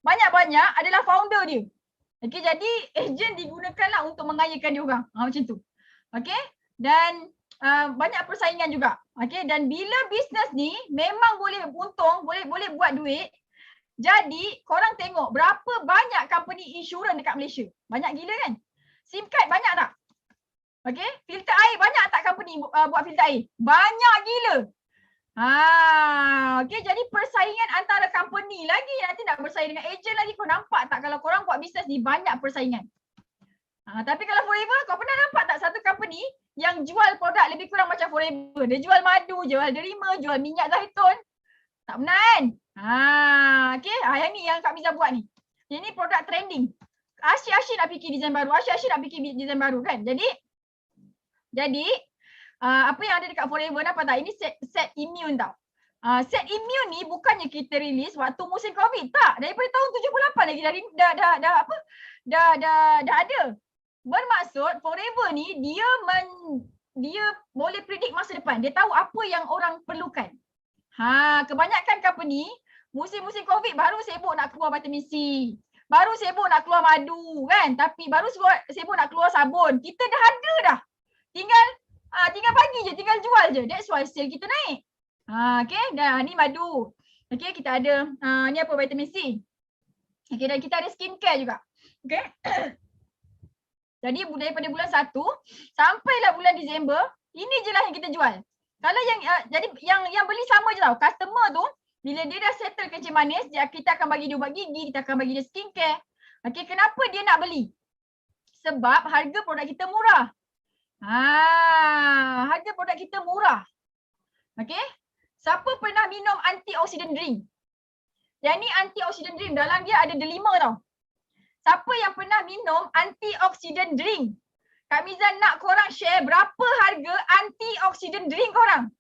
Speaker 1: banyak-banyak adalah founder dia. Okay, jadi ejen digunakanlah untuk mengayakan dia orang. Macam tu. Okay. Dan banyak persaingan juga. Okay. Dan bila bisnes ni memang boleh untung, boleh buat duit. Jadi korang tengok berapa banyak company insurans dekat Malaysia. Banyak gila kan? SIM card banyak tak? Okay, filter air banyak tak company buat filter air? Banyak gila. Okay, jadi persaingan antara company lagi nanti nak bersaing dengan ejen lagi. Kau nampak tak kalau korang buat bisnes ni banyak persaingan. Tapi kalau Forever, kau pernah nampak tak satu company yang jual produk lebih kurang macam Forever? Dia jual madu, jual derima, jual minyak zaitun. Tak pernah kan? Okay, yang ni yang Kak Miza buat ni. Yang ni produk trending. Asyik-asyik nak fikir design baru, kan? Jadi apa yang ada dekat Forever nampak tak? Ini set immune tau. Set immune ni bukannya kita release waktu musim COVID. Tak. Daripada tahun 78 lagi dah ada. Bermaksud Forever ni dia boleh predict masa depan. Dia tahu apa yang orang perlukan. Kebanyakan company musim-musim COVID baru sibuk nak keluar vitamin C. Baru sibuk nak keluar madu kan. Tapi baru sibuk nak keluar sabun. Kita dah ada dah. Tinggal bagi je, tinggal jual je. That's why sale kita naik. Okay, dan ni madu. Okay, kita ada ni apa, vitamin C. Okay, dan kita ada skincare juga. Okay. Jadi daripada bulan 1 sampailah bulan Disember, ini je lah yang kita jual. Kalau yang beli sama je tau. Customer tu bila dia dah settle kencing manis, kita akan bagi dia ubat gigi, kita akan bagi dia skincare. Okay, kenapa dia nak beli? Sebab harga produk kita murah. Harga produk kita murah. Okay. Siapa pernah minum antioxidant drink? Yang ni antioxidant drink, dalam dia ada delima tau. Siapa yang pernah minum antioxidant drink? Kak Miza nak korang share berapa harga antioxidant drink korang.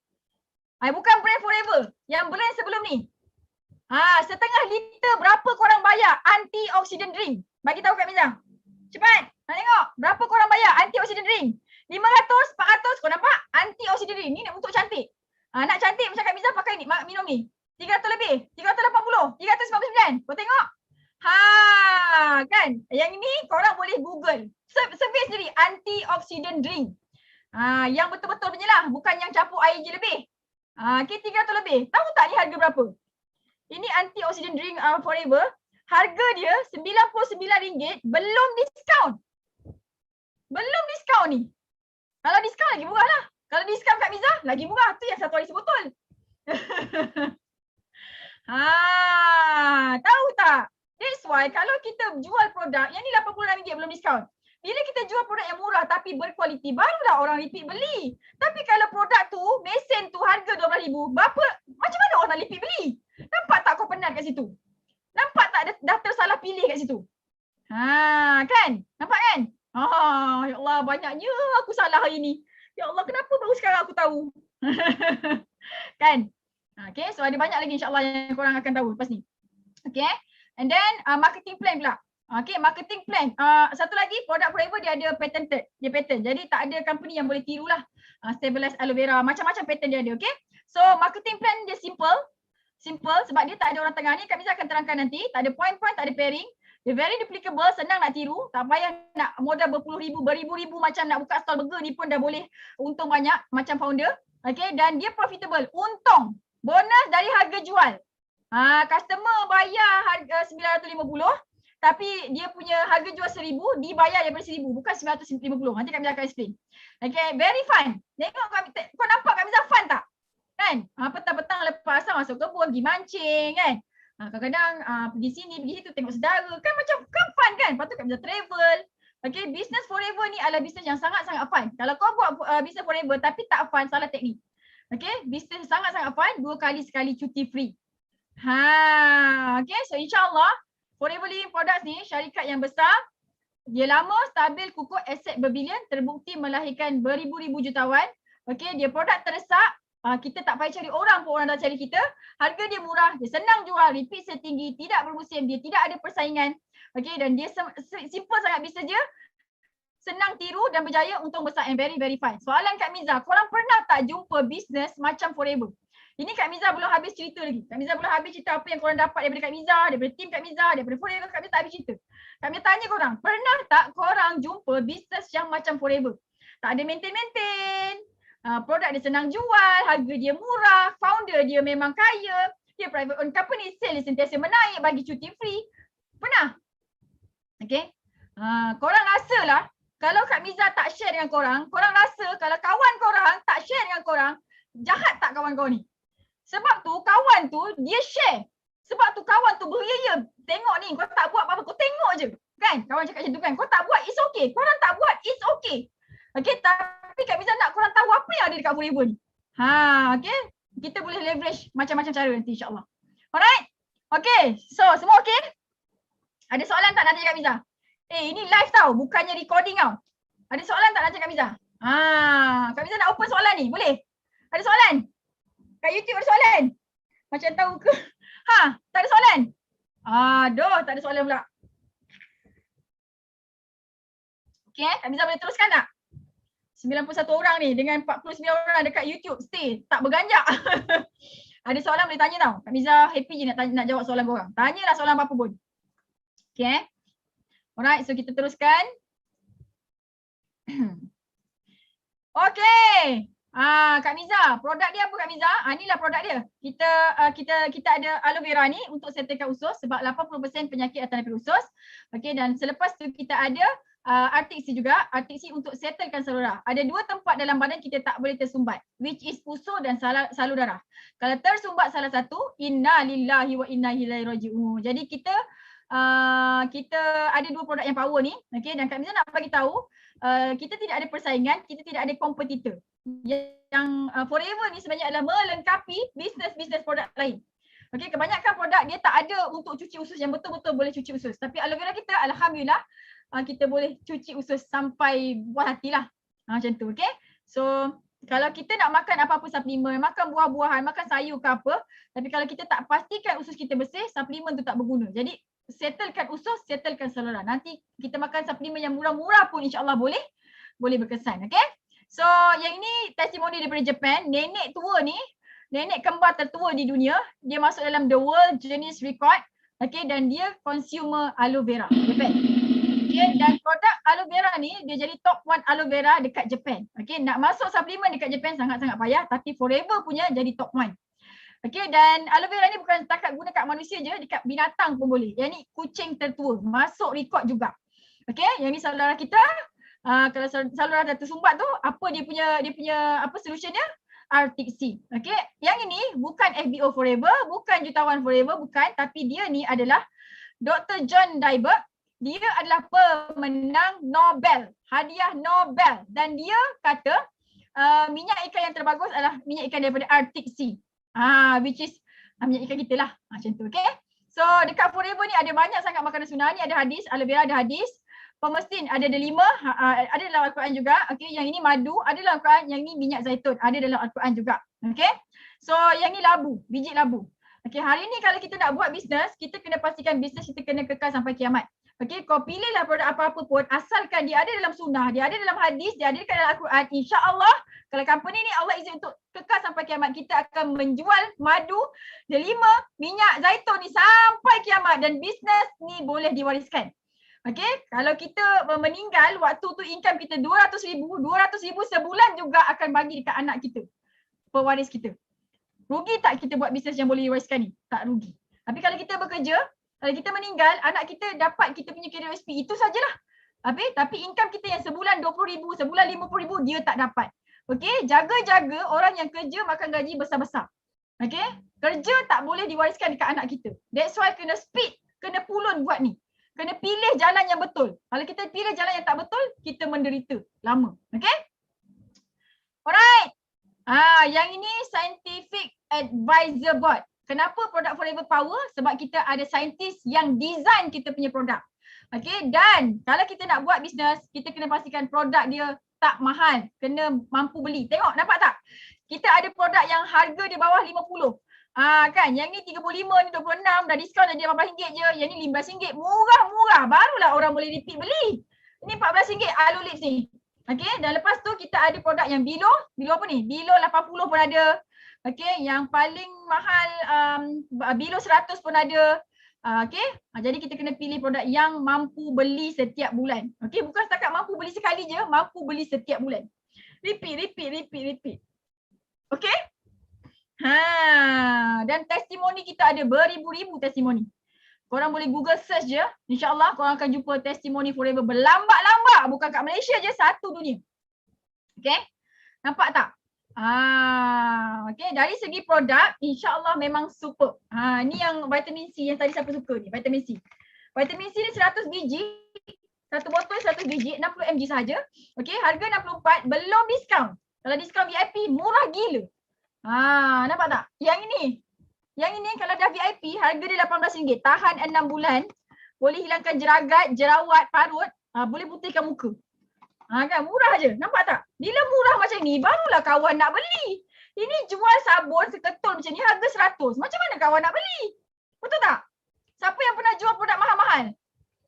Speaker 1: Bukan brand Forever, yang brand sebelum ni. Setengah liter berapa korang bayar antioxidant drink? Bagi tahu Kak Miza. Cepat, nak tengok berapa korang bayar antioxidant drink? 500, 400, kau nampak? Antioxidant drink ni untuk cantik. Nak cantik macam Kak Miza pakai ni, minum ni. 300 lebih, 380, 399. Kau tengok? Kan? Yang ni korang boleh Google. Search sendiri antioxidant drink. Yang betul-betul punya lah, bukan yang campur air je lebih. Okay, 300 lebih. Tahu tak ni harga berapa? Ini antioxidant drink Forever. Harga dia RM99 belum diskaun. Belum diskaun ni. Kalau diskaun lagi murah lah. Kalau diskaun Kak Miza lagi murah. Tu yang 1 hari sebotol. Tahu tak? That's why kalau kita jual produk yang ni RM80 belum diskaun. Bila kita jual produk yang murah tapi berkualiti, barulah orang repeat beli. Tapi kalau produk tu, mesin tu harga RM12,000, macam mana orang nak repeat beli? Nampak tak kau penat kat situ? Nampak tak dah tersalah pilih kat situ? Kan? Nampak kan? Ya Allah, banyaknya aku salah hari ni. Ya Allah, kenapa baru sekarang aku tahu? Kan? Okay, so ada banyak lagi insyaAllah yang korang akan tahu lepas ni. Okay, and then marketing plan pula. Okay, marketing plan. Satu lagi, produk Forever dia ada patented. Dia patent. Jadi tak ada company yang boleh tirulah. Stabilize aloe vera, macam-macam patent dia ada. Okay, so marketing plan dia simple. Simple sebab dia tak ada orang tengah ni. Kak Miza akan terangkan nanti. Tak ada point-point, tak ada pairing. Dia very duplicable, senang nak tiru. Tak payah nak modal berpuluh ribu, beribu-ribu macam nak buka stall burger ni pun dah boleh untung banyak macam founder. Okay, dan dia profitable. Untung. Bonus dari harga jual. Customer bayar harga 950 tapi dia punya harga jual 1000, dibayar daripada 1000 bukan 950. Nanti Kak Miza akan explain. Okay, very fun. Tengok kau nampak Kak Miza fun tak? Kan? Petang-petang lepas asal masuk kebun, pergi mancing kan? Kadang-kadang pergi sini, pergi situ tengok saudara. Kan macam fun kan? Lepas tu Kak Miza travel. Okay, business forever ni adalah business yang sangat-sangat fun. Kalau kau buat business forever tapi tak fun, salah teknik. Okay, business sangat-sangat fun, 2 kali sekali cuti free. Okay, so insyaAllah Forever Living Products ni syarikat yang besar. Dia lama, stabil, kukuh, aset berbilion, terbukti melahirkan beribu-ribu jutawan. Okay, dia produk teresak. Kita tak payah cari orang pun orang dah cari kita. Harga dia murah, dia senang jual, repeat sale tinggi, tidak bermusim, dia tidak ada persaingan. Okay, dan dia simple sangat bisnes dia. Senang tiru dan berjaya, untung besar and very very fun. Soalan Kak Miza, korang pernah tak jumpa bisnes macam Forever? Ini Kak Miza belum habis cerita lagi. Kak Miza belum habis cerita apa yang korang dapat daripada Kak Miza, daripada tim Kak Miza, daripada Forever. Kak Miza tak habis cerita. Kak Miza tanya korang, pernah tak korang jumpa bisnes yang macam Forever? Tak ada maintain-maintain, produk dia senang jual, harga dia murah, founder dia memang kaya, dia private owned company, sale dia sentiasa menaik, bagi cuti free. Pernah? Okay. Korang rasalah kalau Kak Miza tak share dengan korang, korang rasa kalau kawan korang tak share dengan korang, jahat tak kawan kau ni? Sebab tu kawan tu dia share. Sebab tu kawan tu beria. Tengok ni, kau tak buat apa-apa, kau tengok je. Kan? Kawan cakap macam tu kan. Kau tak buat, it's okay. Korang tak buat, it's okay. Okay, tapi Kak Miza nak korang tahu apa yang ada dekat Forever ni. Okay. Kita boleh leverage macam-macam cara nanti insyaAllah. Alright? Okay, so semua okay? Ada soalan tak nak tanya Kak Miza? Ini live tau, bukannya recording tau. Ada soalan tak nak tanya Kak Miza? Kak Miza nak open soalan ni, boleh? Ada soalan? Kat YouTube ada soalan? Macam tahu ke? Tak ada soalan? Aduh, tak ada soalan pula. Okay, Kak Miza boleh teruskan tak? 91 orang ni dengan 49 orang dekat YouTube stay, tak berganjak. Ada soalan boleh tanya tau. Kak Miza happy je nak jawab soalan korang. Tanyalah soalan apa-apa pun. Okay. Alright, so kita teruskan. Okay. Kak Miza, produk dia apa Kak Miza? Inilah produk dia. Kita ada aloe vera ni untuk settlekan usus sebab 80% penyakit atas nafas usus. Okay, dan selepas tu kita ada Arctic Sea juga. Arctic Sea untuk settlekan salur darah. Ada 2 tempat dalam badan kita tak boleh tersumbat, which is usus dan salur darah. Kalau tersumbat salah satu, inna lillahi wa inna ilaihi raji'un. Jadi kita ada 2 produk yang power ni. Okay, dan Kak Miza nak bagi tahu kita tidak ada persaingan, kita tidak ada kompetitor. Yang Forever ni sebenarnya adalah melengkapi bisnes-bisnes produk lain. Okay, kebanyakan produk dia tak ada untuk cuci usus yang betul-betul boleh cuci usus. Tapi aloe vera kita alhamdulillah kita boleh cuci usus sampai puas hatilah. Macam tu, okay. So kalau kita nak makan apa-apa suplemen, makan buah-buahan, makan sayur ke apa, tapi kalau kita tak pastikan usus kita bersih, suplemen tu tak berguna. Jadi settlekan usus, settlekan saluran. Nanti kita makan suplemen yang murah-murah pun insyaAllah boleh berkesan, okay. So yang ini testimoni daripada Japan. Nenek tua ni, nenek kembar tertua di dunia. Dia masuk dalam the World Guinness Record. Okay, dan dia consumer aloe vera Japan. Okay, dan produk aloe vera ni dia jadi top 1 aloe vera dekat Japan. Okay, nak masuk suplemen dekat Japan sangat-sangat payah, tapi Forever punya jadi top 1. Okay, dan aloe vera ni bukan setakat guna kat manusia je, dekat binatang pun boleh. Yang ni kucing tertua, masuk rekod juga. Okay, yang ni saudara kita. Kalau saluran dah tersumbat tu, apa dia punya apa solution dia? Arctic Sea. Okay, yang ini bukan FBO Forever, bukan jutawan Forever, bukan, tapi dia ni adalah Dr. John Dyberg. Dia adalah pemenang Nobel, hadiah Nobel, dan dia kata minyak ikan yang terbagus adalah minyak ikan daripada Arctic Sea. Which is minyak ikan kita lah. Macam tu, okay. So dekat Forever ni ada banyak sangat makanan sunnah ni, ada hadis, aloe vera ada hadis. Pemestin ada 5, ada dalam Al-Quran juga. Okay, yang ini madu, ada dalam Al-Quran. Yang ini minyak zaitun, ada dalam Al-Quran juga. Okay, so yang ini labu, biji labu. Okay, hari ni kalau kita nak buat bisnes, kita kena pastikan bisnes kita kena kekal sampai kiamat. Okay, kau pilihlah produk apa-apa pun, asalkan dia ada dalam sunnah, dia ada dalam hadis, dia ada dekat dalam Al-Quran. InsyaAllah, kalau company ni Allah izin untuk kekal sampai kiamat, kita akan menjual madu, delima, minyak zaitun ni sampai kiamat, dan bisnes ni boleh diwariskan. Okay, kalau kita meninggal, waktu tu income kita 200,000 sebulan juga akan bagi dekat anak kita, pewaris kita. Rugi tak kita buat bisnes yang boleh diwariskan ni? Tak rugi. Tapi kalau kita bekerja, kalau kita meninggal, anak kita dapat kita punya KWSP, itu sajalah. Tapi income kita yang sebulan 20,000, sebulan 50,000, dia tak dapat. Okey, jaga-jaga orang yang kerja makan gaji besar-besar. Okey, kerja tak boleh diwariskan dekat anak kita. That's why kena speed, kena pulun buat ni. Kena pilih jalan yang betul. Kalau kita pilih jalan yang tak betul, kita menderita lama. Okey? Alright. Yang ini Scientific Advisor Board. Kenapa produk Forever Power? Sebab kita ada saintis yang design kita punya produk. Okey, dan kalau kita nak buat bisnes, kita kena pastikan produk dia tak mahal, kena mampu beli. Tengok, nampak tak? Kita ada produk yang harga di bawah 50. Kan, yang ni 35, ni 26, dah diskaun dah RM18 je, yang ni RM15. Murah-murah, barulah orang boleh repeat beli. Ini RM14 Aloe Lips ni. Okey, dan lepas tu kita ada produk yang below apa ni? Below 80 pun ada. Okey, yang paling mahal below 100 pun ada. Okey, jadi kita kena pilih produk yang mampu beli setiap bulan. Okey, bukan setakat mampu beli sekali je, mampu beli setiap bulan. Repeat. Okey? Dan testimoni kita ada beribu-ribu testimoni. Korang boleh Google search je, insya-Allah korang akan jumpa testimoni Forever berlambak-lambak, bukan kat Malaysia je, satu dunia. Okey? Nampak tak? Okey, dari segi produk insya-Allah memang super. Ni yang vitamin C yang tadi siapa suka ni, vitamin C. Vitamin C ni 100 biji, satu botol 100 biji, 60 mg saja. Okey, harga 64 belum diskaun. Kalau diskaun VIP murah gila. Nampak tak? Yang ini kalau dah VIP harga dia RM18, tahan 6 bulan, boleh hilangkan jeragat, jerawat, parut, boleh putihkan muka. Kan murah je, nampak tak? Bila murah macam ni barulah kawan nak beli. Ini jual sabun seketul macam ni harga 100. Macam mana kawan nak beli? Betul tak? Siapa yang pernah jual produk mahal-mahal?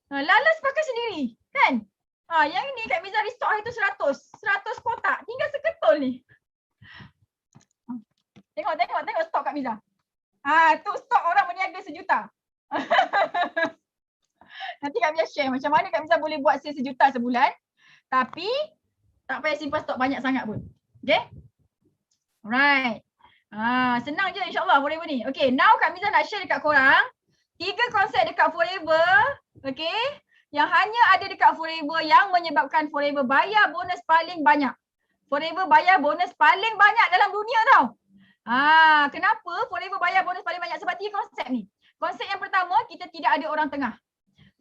Speaker 1: Lalas pakai sendiri, kan? Yang ini Kak Miza restock itu 100. 100 kotak, tinggal seketul ni. Tengok stok Kak Miza. Tu stok orang berniaga sejuta. Nanti Kak Miza share macam mana Kak Miza boleh buat sale sejuta sebulan. Tapi tak payah simpan stok banyak sangat pun. Okay? Alright. Senang je insyaAllah Forever ni. Okay, now Kak Miza nak share dekat korang 3 konsep dekat Forever. Okay. Yang hanya ada dekat Forever yang menyebabkan Forever bayar bonus paling banyak. Forever bayar bonus paling banyak dalam dunia tau. Kenapa Forever bayar bonus paling banyak? Sebab 3 konsep ni. Konsep yang pertama, kita tidak ada orang tengah.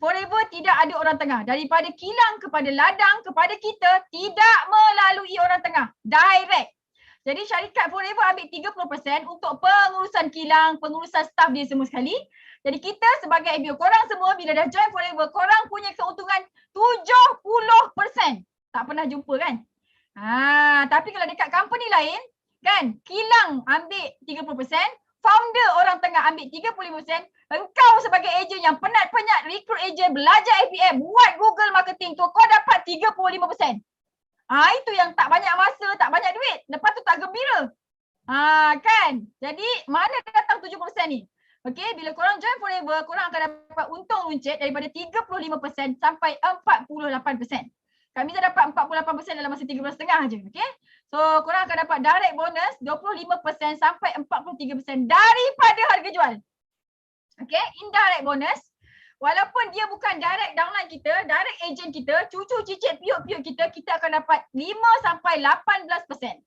Speaker 1: Forever tidak ada orang tengah. Daripada kilang kepada ladang kepada kita tidak melalui orang tengah. Direct. Jadi syarikat Forever ambil 30% untuk pengurusan kilang, pengurusan staff dia semua sekali. Jadi kita sebagai ABO, korang semua bila dah join Forever, korang punya keuntungan 70%. Tak pernah jumpa kan? Tapi kalau dekat company lain, kan, kilang ambil 30%, founder orang tengah ambil 35%, engkau sebagai ejen yang penat-penat recruit ejen, belajar APM, buat Google marketing tu, kau dapat 35%. Itu yang tak banyak masa, tak banyak duit. Lepas tu tak gembira. Kan? Jadi mana datang 70% ni? Okey, bila korang join Forever, korang akan dapat untung runcit daripada 35% sampai 48%. Kami dah dapat 48% dalam masa 3 bulan setengah je. Okey. So korang akan dapat direct bonus 25% sampai 43% daripada harga jual. Okey, indirect bonus. Walaupun dia bukan direct downline kita, direct agent kita, cucu cicit piuk-piuk kita, kita akan dapat 5 sampai 18%.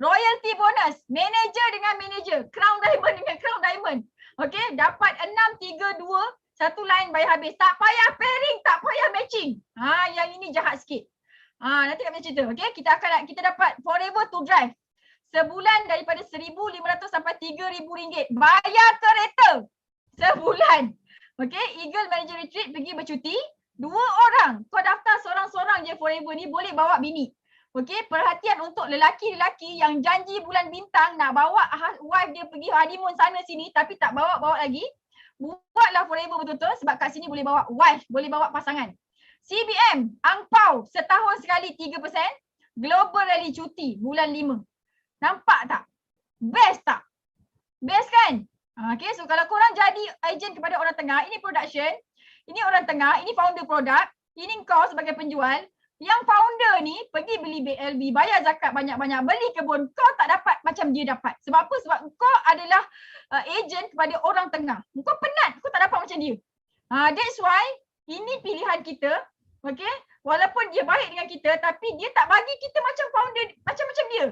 Speaker 1: Royalty bonus, manager dengan manager, crown diamond dengan crown diamond. Okey, dapat 6, 3, 2, satu line bayar habis. Tak payah pairing, tak payah matching. Yang ini jahat sikit. Nanti kami cerita. Okey, kita dapat Forever to Drive. Sebulan daripada RM1,500 sampai RM3,000. Bayar kereta. Sebulan. Okey, Eagle Manager Retreat pergi bercuti. 2 orang. Kau daftar seorang-seorang je Forever ni, boleh bawa bini. Okey, perhatian untuk lelaki-lelaki yang janji bulan bintang nak bawa wife dia pergi honeymoon sana sini tapi tak bawa-bawa lagi. Buatlah Forever betul-betul sebab kat sini boleh bawa wife, boleh bawa pasangan. CBM, angpau setahun sekali 3%. Global Rally cuti bulan 5. Nampak tak? Best tak? Best kan? Okay, so kalau korang jadi agent kepada orang tengah, ini production, ini orang tengah, ini founder produk, ini kau sebagai penjual, yang founder ni pergi beli BLB, bayar zakat banyak-banyak, beli kebun, kau tak dapat macam dia dapat. Sebab apa? Sebab kau adalah agent kepada orang tengah. Kau penat, kau tak dapat macam dia. That's why ini pilihan kita. Okay, walaupun dia baik dengan kita tapi dia tak bagi kita macam founder, macam dia.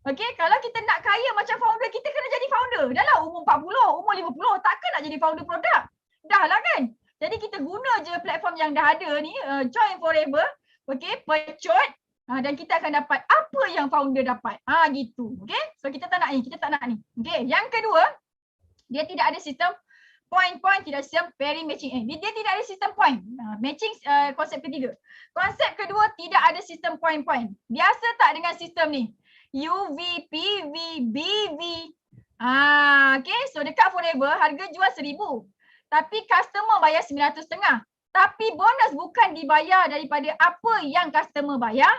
Speaker 1: Okay, kalau kita nak kaya macam founder, kita kena jadi founder. Dah lah umur 40, umur 50, takkan nak jadi founder produk. Dah lah kan. Jadi kita guna je platform yang dah ada ni, Join Forever. Okay, pecut. Dan kita akan dapat apa yang founder dapat. Gitu. Okay, so kita tak nak ni, Okay, yang kedua, dia tidak ada sistem point, tidak sistem pairing matching. Dia tidak ada sistem point. Matching konsep ketiga. Konsep kedua, tidak ada sistem point. Biasa tak dengan sistem ni? UV, PV, BV. Okay, so dekat Forever harga jual 1,000. Tapi customer bayar 900.5. Tapi bonus bukan dibayar daripada apa yang customer bayar.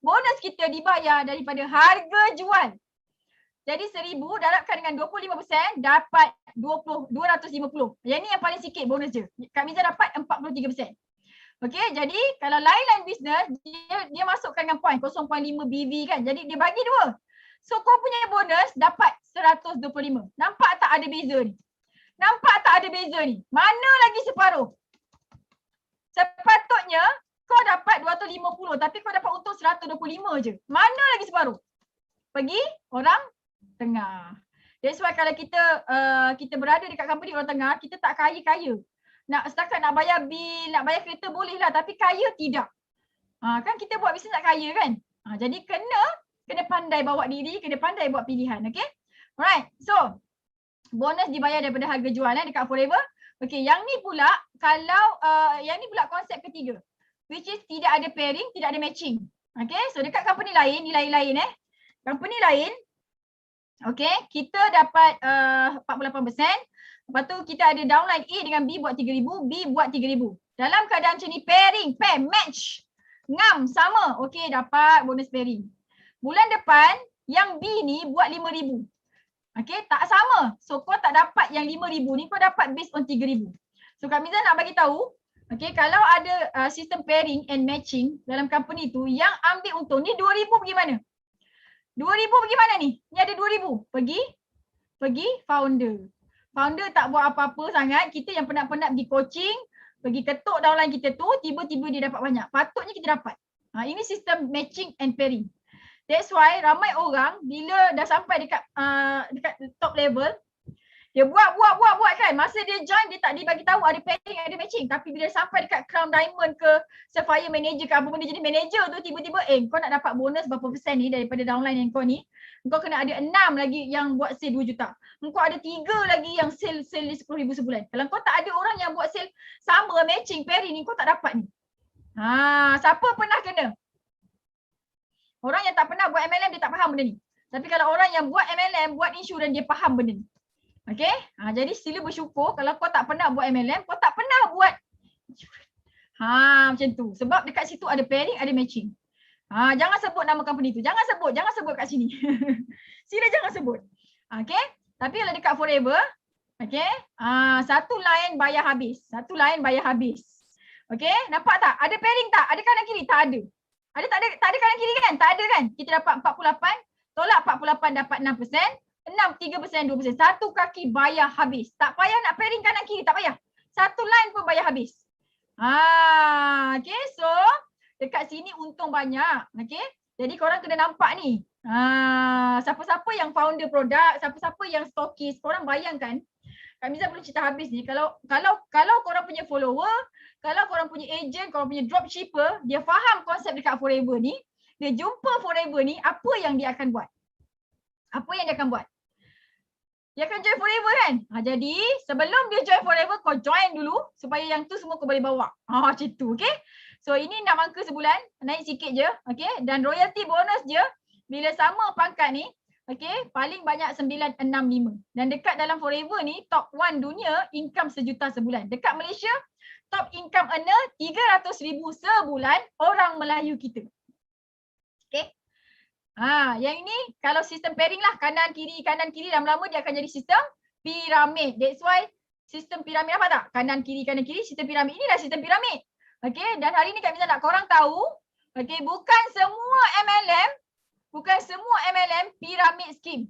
Speaker 1: Bonus kita dibayar daripada harga jual. Jadi 1,000 darabkan dengan 25% dapat 250. Yang ni yang paling sikit bonus je. Kak Miza dapat 43%. Okey, jadi kalau lain-lain bisnes dia masukkan dengan point 0.5 BV kan. Jadi dia bagi dua. So kau punya bonus dapat 125. Nampak tak ada beza ni? Mana lagi separuh? Sepatutnya kau dapat 250 tapi kau dapat untung 125 je. Mana lagi separuh? Pergi orang tengah. That's why kalau kita berada dekat company orang tengah, kita tak kaya-kaya. Setakat nak bayar bil, nak bayar kereta boleh lah, tapi kaya tidak. Kan kita buat bisnes nak kaya kan? Jadi kena pandai bawa diri, kena pandai buat pilihan, okay? Alright, so bonus dibayar daripada harga jual dekat Forever. Okay, yang ni pula yang ni pula konsep ketiga, which is tidak ada pairing, tidak ada matching. Okay, so dekat company lain, ni lain-lain company lain, okay, kita dapat 48%. Lepas tu kita ada downline A dengan B buat 3,000, B buat 3,000. Dalam keadaan macam ni pairing, pair, match, ngam, sama. Okay, dapat bonus pairing. Bulan depan yang B ni buat 5,000. Okay, tak sama. So kau tak dapat yang 5,000 ni, kau dapat based on 3,000. So Kak Miza nak bagi tahu, okay, kalau ada sistem pairing and matching dalam company tu, yang ambil untung ni 2,000 pergi mana? 2,000 pergi mana ni? Ni ada 2,000. Pergi founder. Founder tak buat apa-apa sangat. Kita yang penat-penat pergi coaching, pergi ketuk downline kita tu, tiba-tiba dia dapat banyak. Patutnya kita dapat. Ini sistem matching and pairing. That's why ramai orang bila dah sampai dekat top level, dia buat kan. Masa dia join, dia tak dibagi tahu ada pairing, ada matching. Tapi bila sampai dekat Crown Diamond ke Sapphire Manager ke apa benda jadi manager tu, tiba-tiba kau nak dapat bonus berapa persen ni daripada downline yang kau ni. Kau kena ada 6 lagi yang buat sale 2 juta. Kau ada 3 lagi yang sale 10,000 sebulan. Kalau kau tak ada orang yang buat sale sama matching pairing ni, kau tak dapat ni. Siapa pernah kena? Orang yang tak pernah buat MLM dia tak faham benda ni. Tapi kalau orang yang buat MLM, buat insurans, dia faham benda ni. Okay? Jadi sila bersyukur kalau kau tak pernah buat MLM, kau tak pernah buat insurans. Macam tu. Sebab dekat situ ada pairing, ada matching. Jangan sebut nama company tu. Jangan sebut kat sini. Sila jangan sebut. Okay? Tapi kalau dekat Forever, okay? Satu line bayar habis. Okay? Nampak tak? Ada pairing tak? Ada kanan kiri? Tak ada. Tak ada kanan kiri kan? Tak ada kan? Kita dapat 48, tolak 48 dapat 6%, 6, 3%, 2%. Satu kaki bayar habis. Tak payah nak pairing kanan kiri, tak payah. Satu line pun bayar habis. Okay, so dekat sini untung banyak. Okay, jadi korang kena nampak ni. Siapa-siapa yang founder produk, siapa-siapa yang stokis, korang bayangkan. Kak Miza belum cerita habis ni. Kalau korang punya follower, kalau korang punya agent, korang punya dropshipper, dia faham konsep dekat Forever ni, dia jumpa Forever ni, apa yang dia akan buat? Dia akan join Forever kan? Jadi sebelum dia join Forever, kau join dulu supaya yang tu semua kau boleh bawa. Macam tu, okay? So ini 6 angka sebulan, naik sikit je, okay? Dan royalty bonus je, bila sama pangkat ni, okay, paling banyak 965. Dan dekat dalam Forever ni, top 1 dunia, income 1 juta sebulan. Dekat Malaysia, top income earner 300,000 sebulan orang Melayu kita. Okay. Yang ini kalau sistem pairing lah, kanan kiri, lama-lama dia akan jadi sistem piramid. That's why sistem piramid apa tak? Kanan kiri, sistem piramid. Inilah sistem piramid. Okay, dan hari ni Kak Miza nak korang tahu, Okay, bukan semua MLM pyramid scheme.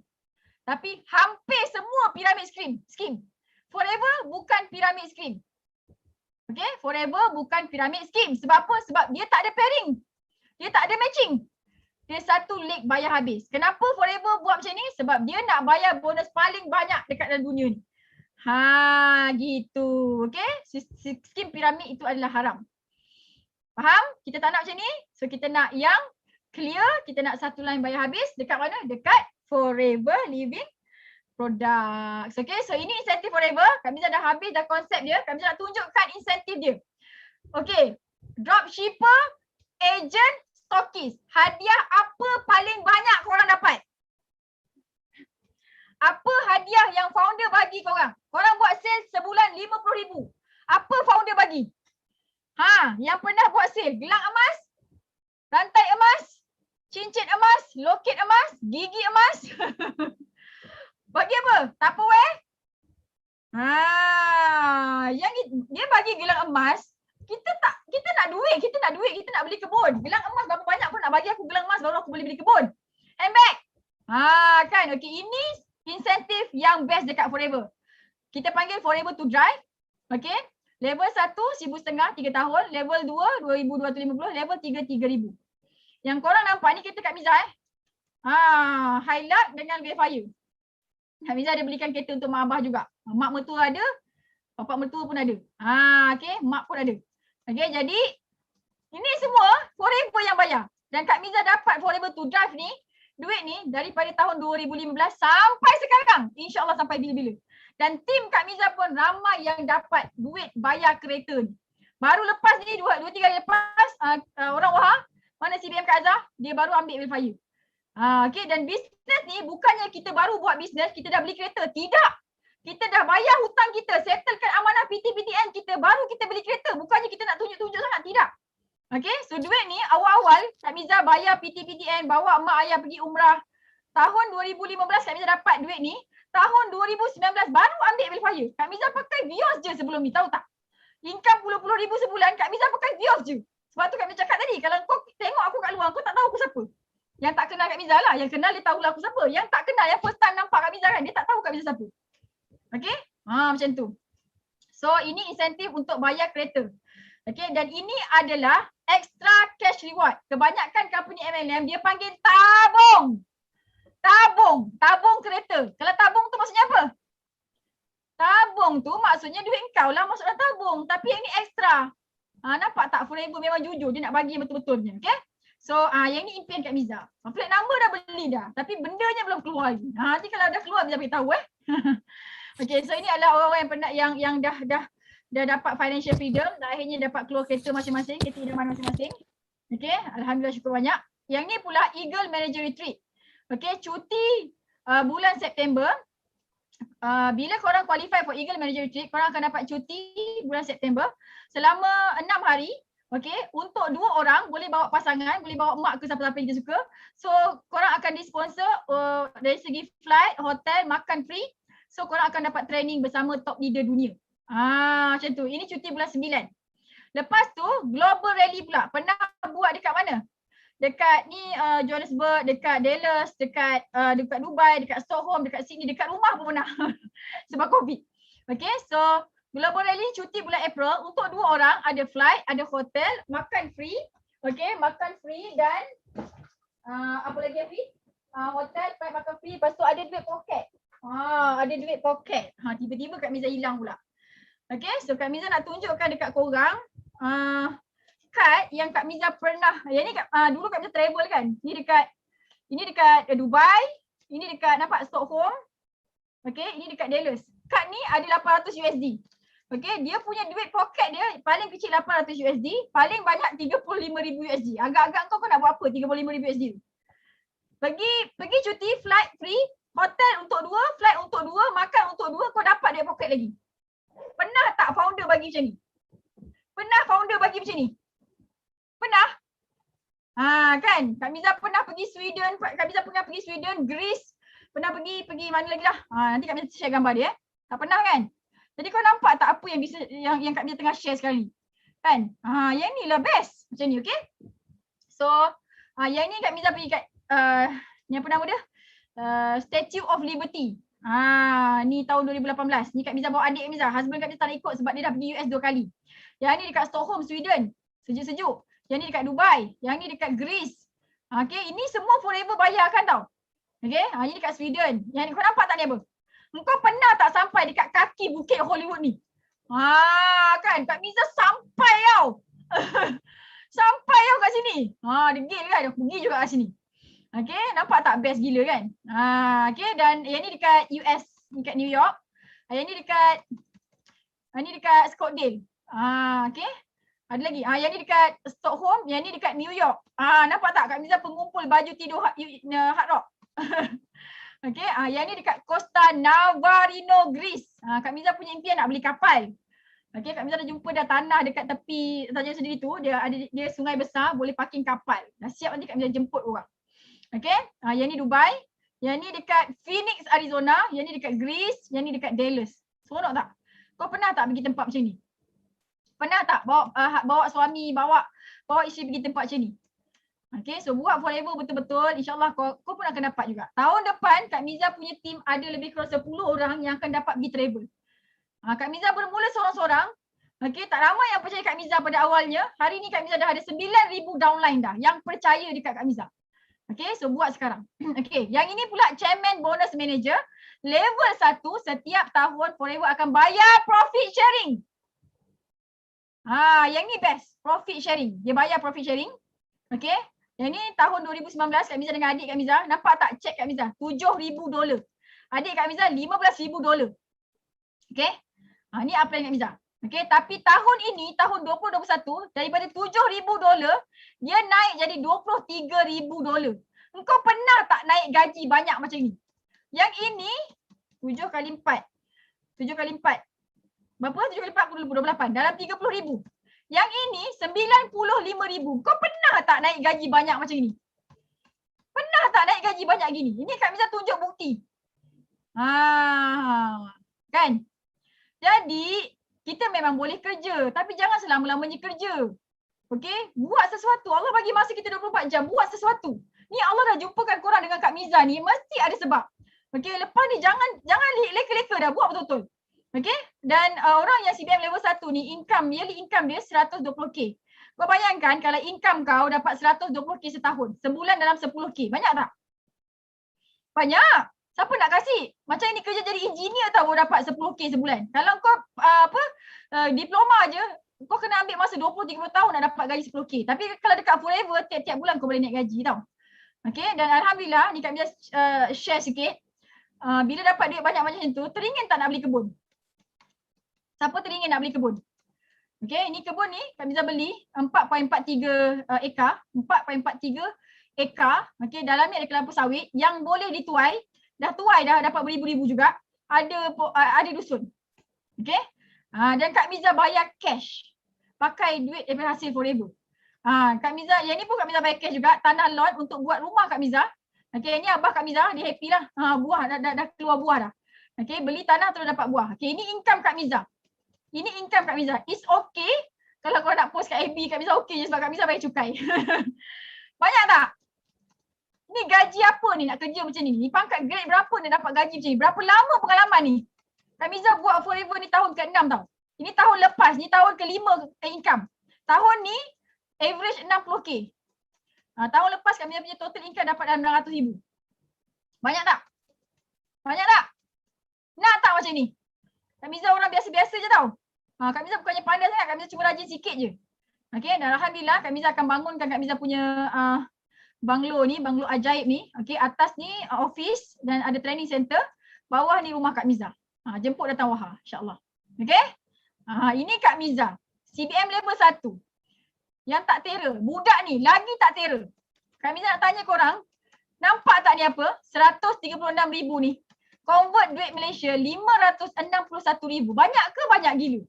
Speaker 1: Tapi hampir semua pyramid scheme. Forever bukan pyramid scheme. Okay, Forever bukan pyramid scheme. Sebab apa? Sebab dia tak ada pairing. Dia tak ada matching. Dia satu leg bayar habis. Kenapa Forever buat macam ni? Sebab dia nak bayar bonus paling banyak dekat dalam dunia ni. Gitu. Okay, scheme pyramid itu adalah haram. Faham? Kita tak nak macam ni. So kita nak yang clear. Kita nak satu line bayar habis. Dekat mana? Dekat Forever Living Products. Okay, so ini insentif Forever. Kami dah habis dah konsep dia. Kami nak tunjukkan insentif dia. Okay, dropshipper, agent, stokis. Hadiah apa paling banyak korang dapat? Apa hadiah yang founder bagi korang? Korang buat sale sebulan 50,000. Apa founder bagi? Yang pernah buat sale, gelang emas, rantai emas, cincin emas, loket emas, gigi emas. Bagi apa? Tupperware? Yang dia bagi gelang emas, kita nak duit, kita nak beli kebun. Gelang emas berapa banyak pun nak bagi aku gelang emas baru aku boleh beli kebun. Handbag. Kan, okey, ini insentif yang best dekat Forever. Kita panggil Forever to Drive. Okey. Level 1, 1,500, 3 tahun. Level 2, 2,250. Level 3, 3,000. Yang korang nampak ni kereta Kak Miza Hilux dengan Wayfire. Kak Miza ada belikan kereta untuk mak abah juga. Mak mertua ada, bapak mertua pun ada. Okey, mak pun ada. Okey, jadi ini semua Forever yang bayar. Dan Kak Miza dapat Forever to Drive ni, duit ni daripada tahun 2015 sampai sekarang. InsyaAllah sampai bila-bila. Dan tim Kak Miza pun ramai yang dapat duit bayar kereta ni. Baru lepas ni, 2-3 hari lepas, orang Wahab, mana CBM Kak Azhar, dia baru ambil Wayfire. Okay, dan bisnes ni bukannya kita baru buat bisnes, kita dah beli kereta. Tidak. Kita dah bayar hutang kita, settlekan amanah PTPTN kita, baru kita beli kereta. Bukannya kita nak tunjuk-tunjuk sangat, tidak. Okay, so duit ni awal-awal Kak Miza bayar PTPTN, bawa mak ayah pergi umrah. Tahun 2015 Kak Miza dapat duit ni. Tahun 2019 baru ambil Wayfire. Kak Miza pakai Vios je sebelum ni, tahu tak? Income puluh-puluh ribu sebulan, Kak Miza pakai Vios je. Sebab tu Kak Miza cakap tadi, kalau kau tengok aku kat luar, kau tak tahu aku siapa. Yang tak kenal Kak Miza lah, yang kenal dia tahulah aku siapa. Yang tak kenal, yang first time nampak Kak Miza kan, dia tak tahu Kak Miza siapa. Okay? Macam tu. So ini insentif untuk bayar kereta. Okay, dan ini adalah extra cash reward. Kebanyakan company MLM dia panggil tabung. Tabung kereta. Kalau tabung tu maksudnya apa? Tabung tu maksudnya duit kau lah masuk dalam tabung. Tapi yang ni extra. Nampak tak? Forever memang jujur. Dia nak bagi betul-betulnya. Okay? So yang ni impian Kak Miza. Plate number dah beli dah. Tapi bendanya belum keluar lagi. Nanti kalau dah keluar Miza beritahu Okay, so ini adalah orang-orang yang pernah yang dah dapat financial freedom. Dan akhirnya dapat keluar kereta masing-masing. Kereta idaman masing-masing. Okay, alhamdulillah syukur banyak. Yang ni pula Eagle Manager Retreat. Okay, cuti bulan September. Bila korang qualify for Eagle Manager Retreat, korang akan dapat cuti bulan September selama 6 hari. Okay, untuk 2 orang, boleh bawa pasangan, boleh bawa mak ke siapa-siapa yang dia suka. So, korang akan disponsor dari segi flight, hotel, makan free. So, korang akan dapat training bersama top leader dunia. Macam tu. Ini cuti bulan 9. Lepas tu, Global Rally pula. Pernah buat dekat mana? Dekat ni Johannesburg, dekat Dallas, dekat Dubai, dekat Stockholm, dekat Sydney, dekat rumah pun pernah. Sebab COVID. Okay, so Global Rally cuti bulan April. Untuk 2 orang, ada flight, ada hotel, makan free. Okay, makan free dan apa lagi yang free? Hotel, flight, makan free. Lepas tu ada duit poket. Ada duit poket. Tiba-tiba Kak Miza hilang pula. Okay, so Kak Miza nak tunjukkan dekat korang kad yang Kak Miza pernah. Yang ni dulu Kak Miza travel kan. Ini dekat Dubai, ini dekat nampak Stockholm. Okay, ini dekat Dallas. Kad ni ada 800 USD. Okay, dia punya duit poket dia paling kecil 800 USD, paling banyak 35,000 USD. Agak-agak kau nak buat apa 35,000 USD tu? Pergi cuti, flight free, hotel untuk 2, flight untuk 2, makan untuk 2, kau dapat duit poket lagi. Pernah tak founder bagi macam ni? Pernah founder bagi macam ni? Pernah? Kan? Kak Miza pernah pergi Sweden, Kak Miza pernah pergi Sweden, Greece, pernah pergi mana lagi lah. Nanti Kak Miza share gambar dia. Tak pernah kan? Jadi kau nampak tak apa yang bisa yang Kak Miza tengah share sekarang ni? Kan? Yang ni lah best. Macam ni, okay? So yang ni Kak Miza pergi kat ni apa nama dia? Statue of Liberty. Ni tahun 2018. Ni Kak Miza bawa adik Kak Miza. Husband Kak Miza tak nak ikut sebab dia dah pergi US 2 kali. Yang ni dekat Stockholm, Sweden. Sejuk-sejuk. Yang ni dekat Dubai. Yang ni dekat Greece. Okay, ini semua forever bayarkan tau. Okay, ni dekat Sweden. Yang ni kau nampak tak ni apa? Engkau pernah tak sampai dekat kaki bukit Hollywood ni? Kan Kak Miza sampai tau. Sampai tau kat sini. Degil kan, dia pergi juga kat sini. Okay, nampak tak best gila kan? Okay, dan yang ni dekat US, dekat New York. Yang ni dekat Scottsdale. Okay. Ada lagi. Yang ni dekat Stockholm, yang ni dekat New York. Nampak tak Kak Miza pengumpul baju tidur Hard Rock. Okay, yang ni dekat Costa Navarino, Greece. Kak Miza punya impian nak beli kapal. Okay, Kak Miza dah jumpa dah tanah dekat tepi saja sendiri tu. Dia sungai besar, boleh parking kapal. Dah siap nanti Kak Miza jemput orang. Okay, yang ni Dubai. Yang ni dekat Phoenix, Arizona. Yang ni dekat Greece. Yang ni dekat Dallas. Seronok tak? Kau pernah tak pergi tempat macam ni? Pernah tak bawa suami, bawa isteri pergi tempat macam ni? Okay, so buat forever betul-betul. InsyaAllah kau pun akan dapat juga. Tahun depan Kak Miza punya team ada lebih kurang 10 orang yang akan dapat pergi travel. Kak Miza bermula seorang-seorang. Okay, tak ramai yang percaya Kak Miza pada awalnya. Hari ni Kak Miza dah ada 9,000 downline dah yang percaya dekat Kak Miza. Okay, so buat sekarang. Okay, yang ini pula Chairman Bonus Manager. Level 1, setiap tahun forever akan bayar profit sharing. Yang ni best. Profit sharing. Dia bayar profit sharing. Okay. Yang ni tahun 2019 Kak Miza dengan adik Kak Miza. Nampak tak cek Kak Miza? $7,000. Adik Kak Miza $15,000. Okay. Ni upline Kak Miza. Okay. Tapi tahun ini, tahun 2021, daripada $7,000, dia naik jadi $23,000. Engkau pernah tak naik gaji banyak macam ni? Yang ini 7 kali 4. 7 kali 4. Berapa? 7 kali 4 28. Dalam 30,000. Yang ini 95,000. Kau pernah tak naik gaji banyak macam ni? Pernah tak naik gaji banyak gini? Ini Kak Miza tunjuk bukti. Kan? Jadi kita memang boleh kerja, tapi jangan selama-lamanya kerja. Okey? Buat sesuatu. Allah bagi masa kita 24 jam. Buat sesuatu. Ni Allah dah jumpakan korang dengan Kak Miza ni, mesti ada sebab. Okey, lepas ni jangan leka-leka dah, buat betul-betul. Okey? Dan orang yang CPM level 1 ni, yearly income dia 120k. Kau bayangkan kalau income kau dapat 120k setahun, sebulan dalam 10k. Banyak tak? Banyak. Siapa nak kasih? Macam ini kerja jadi engineer tau baru dapat 10k sebulan. Kalau kau diploma je, kau kena ambil masa 20-30 tahun nak dapat gaji 10k. Tapi kalau dekat forever, tiap-tiap bulan kau boleh naik gaji tau. Okey, dan alhamdulillah ni Kak Miza share sikit. Bila dapat duit banyak macam tu, teringin tak nak beli kebun? Siapa teringin nak beli kebun? Okey, ni kebun ni Kak Miza beli 4.43 ekar, 4.43 ekar. Okey, dalam ni ada kelapa sawit yang boleh dituai. Dah tuai dah, dapat beribu-ribu juga. Ada dusun. Okey? Dan Kak Miza bayar cash. Pakai duit daripada hasil forever. Kak Miza, yang ni pun Kak Miza bayar cash juga, tanah lot untuk buat rumah Kak Miza. Okey, ni abah Kak Miza, dia happy lah. Buah dah keluar buah dah. Okey, beli tanah terus dapat buah. Okey, ini income Kak Miza. Ini income Kak Miza. It's okay kalau kau nak post kat FB Kak Miza okay je sebab Kak Miza bayar cukai. Banyak tak? Ni gaji apa ni nak kerja macam ni? Ni pangkat grade berapa ni dapat gaji macam ni? Berapa lama pengalaman ni? Kak Miza buat forever ni tahun ke-6 tau. Ini tahun lepas, ni tahun ke-5 income. Tahun ni average 60k. Tahun lepas Kak Miza punya total income dapat dalam 600,000. Banyak tak? Banyak tak? Nak tak macam ni? Kak Miza orang biasa-biasa je tau. Kak Miza bukannya pandai sangat, Kak Miza cuma rajin sikit je. Okay, dan alhamdulillah Kak Miza akan bangunkan Kak Miza punya banglo ni, banglo ajaib ni. Okay, atas ni office dan ada training center. Bawah ni rumah Kak Miza. Jemput datang Wahar, insyaAllah. Okay. Ini Kak Miza. CBM level 1. Yang tak terror. Budak ni lagi tak terror. Kak Miza nak tanya korang. Nampak tak ni apa? 136,000 ni. Convert duit Malaysia 561,000. Banyak ke banyak gila?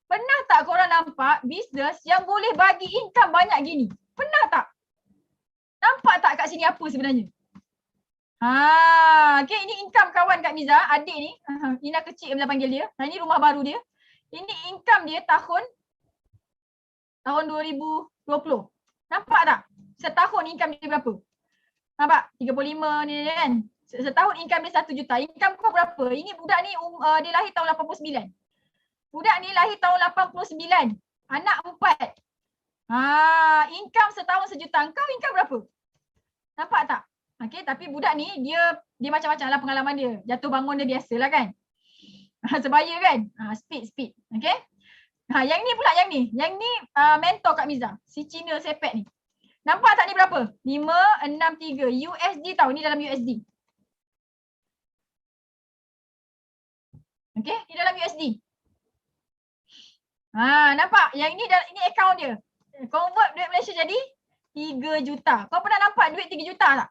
Speaker 1: Pernah tak korang nampak bisnes yang boleh bagi income banyak gini? Pernah tak? Nampak tak kat sini apa sebenarnya? Okay, ini income kawan Kak Miza, adik ni. Ina kecil Miza panggil dia. Ini rumah baru dia. Ini income dia tahun 2020. Nampak tak? Setahun income dia berapa? Nampak? 35 ni kan. Setahun income dia 1 juta. Income kau berapa? Ini budak ni dia lahir tahun 89. Budak ni lahir tahun 89. Anak 4. Income setahun 1 juta. Kau income berapa? Nampak tak? Okey, tapi budak ni dia macam-macam lah pengalaman dia. Jatuh bangun dia biasalah kan. Sebaya kan? Speed. Okey. Yang ni pula yang ni mentor Kak Miza. Si Cina sepet ni. Nampak tak ni berapa? 563 USD tau. Ni dalam USD. Okey, ni dalam USD. Nampak? Yang ini akaun dia. Convert duit Malaysia jadi 3 juta. Kau pernah nampak duit 3 juta tak?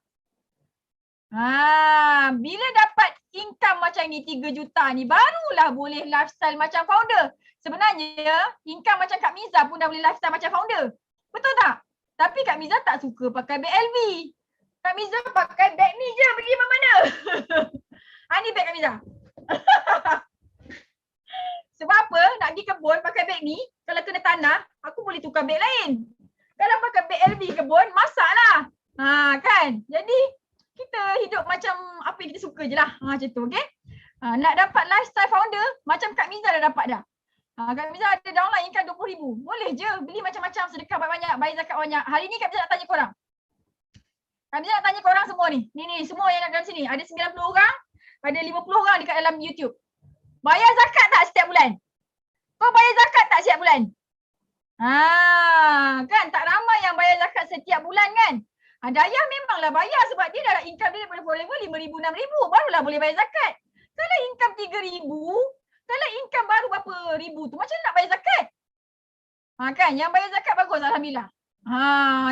Speaker 1: Bila dapat income macam ni 3 juta ni barulah boleh lifestyle macam founder. Sebenarnya income macam Kak Miza pun dah boleh lifestyle macam founder. Betul tak? Tapi Kak Miza tak suka pakai beg LV. Kak Miza pakai beg ni je pergi mana-mana. Ni beg Kak Miza. Sebab apa? Nak pergi kebun pakai beg ni, kalau kena tanah, aku boleh tukar beg lain. Kalau pakai beg LV kebun, masaklah. Kan? Jadi kita hidup macam apa yang kita suka je lah. Macam tu, okey? Nak dapat lifestyle founder, macam Kak Miza dah dapat dah. Kak Miza ada downline income 20,000. Boleh je beli macam-macam, sedekah banyak-banyak, bayar zakat banyak. Hari ni Kak Miza nak tanya korang. Kak Miza nak tanya korang semua ni. Ni semua yang dalam sini. Ada 90 orang, ada 50 orang dekat dalam YouTube. Bayar zakat tak setiap bulan? Kau bayar zakat tak setiap bulan? Kan tak ramai yang bayar zakat setiap bulan kan? Dayah memanglah bayar sebab dia dah income dia daripada forever 5,000, 6,000 barulah boleh bayar zakat. Kalau income 3,000, kalau income baru berapa ribu tu macam nak bayar zakat? Kan yang bayar zakat bagus alhamdulillah.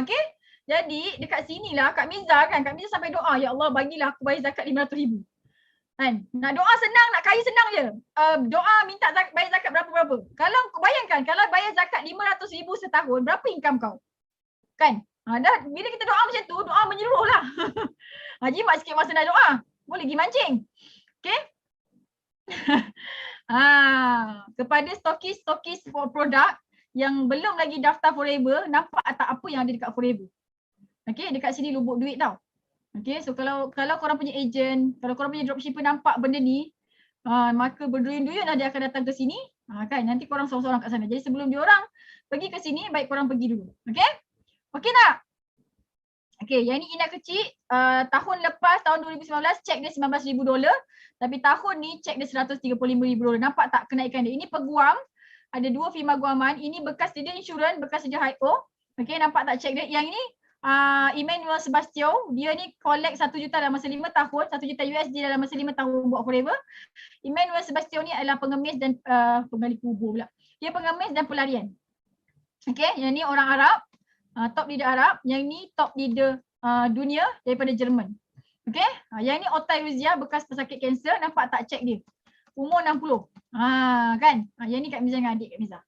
Speaker 1: Okey. Jadi dekat sinilah Kak Miza kan, Kak Miza sampai doa, ya Allah bagilah aku bayar zakat 500,000. Kan? Nak doa senang, nak kaya senang je. Doa minta bayar zakat berapa-berapa. Kalau kau bayangkan kalau bayar zakat 500,000 setahun, berapa income kau? Kan? Dah bila kita doa macam tu, doa menyeluruh lah. Jimat sikit masa nak doa. Boleh pergi mancing. Okey? Kepada stokis produk yang belum lagi daftar Forever, nampak tak apa yang ada dekat Forever? Okey, dekat sini lubuk duit tau. Okay, so kalau korang punya agent, kalau korang punya dropshipper nampak benda ni, maka berduyun-duyun lah dia akan datang ke sini. Kan, nanti korang seorang-seorang kat sana. Jadi sebelum diorang pergi ke sini, baik korang pergi dulu. Okay? Okay tak? Okay, yang ni Ina kecil. Tahun lepas, tahun 2019, cek dia $19,000. Tapi tahun ni cek dia $135,000. Nampak tak kenaikan dia? Ini peguam. Ada 2 firma guaman. Ini bekas dia insurans, bekas dia HIO. Okay, nampak tak cek dia? Yang ini Emmanuel Sebastião, dia ni collect 1 juta dalam masa 5 tahun, 1 juta USD dalam masa 5 tahun buat Forever. Emmanuel Sebastião ni adalah pengemis dan penggali kubur pula. Dia pengemis dan pelarian. Okay, yang ni orang Arab, top leader Arab, yang ni top leader dunia daripada Jerman. Okay, yang ni Otai Ruzia, bekas pesakit kanser, nampak tak cek dia? Umur 60. Kan? Yang ni Kak Miza dengan adik Kak Miza.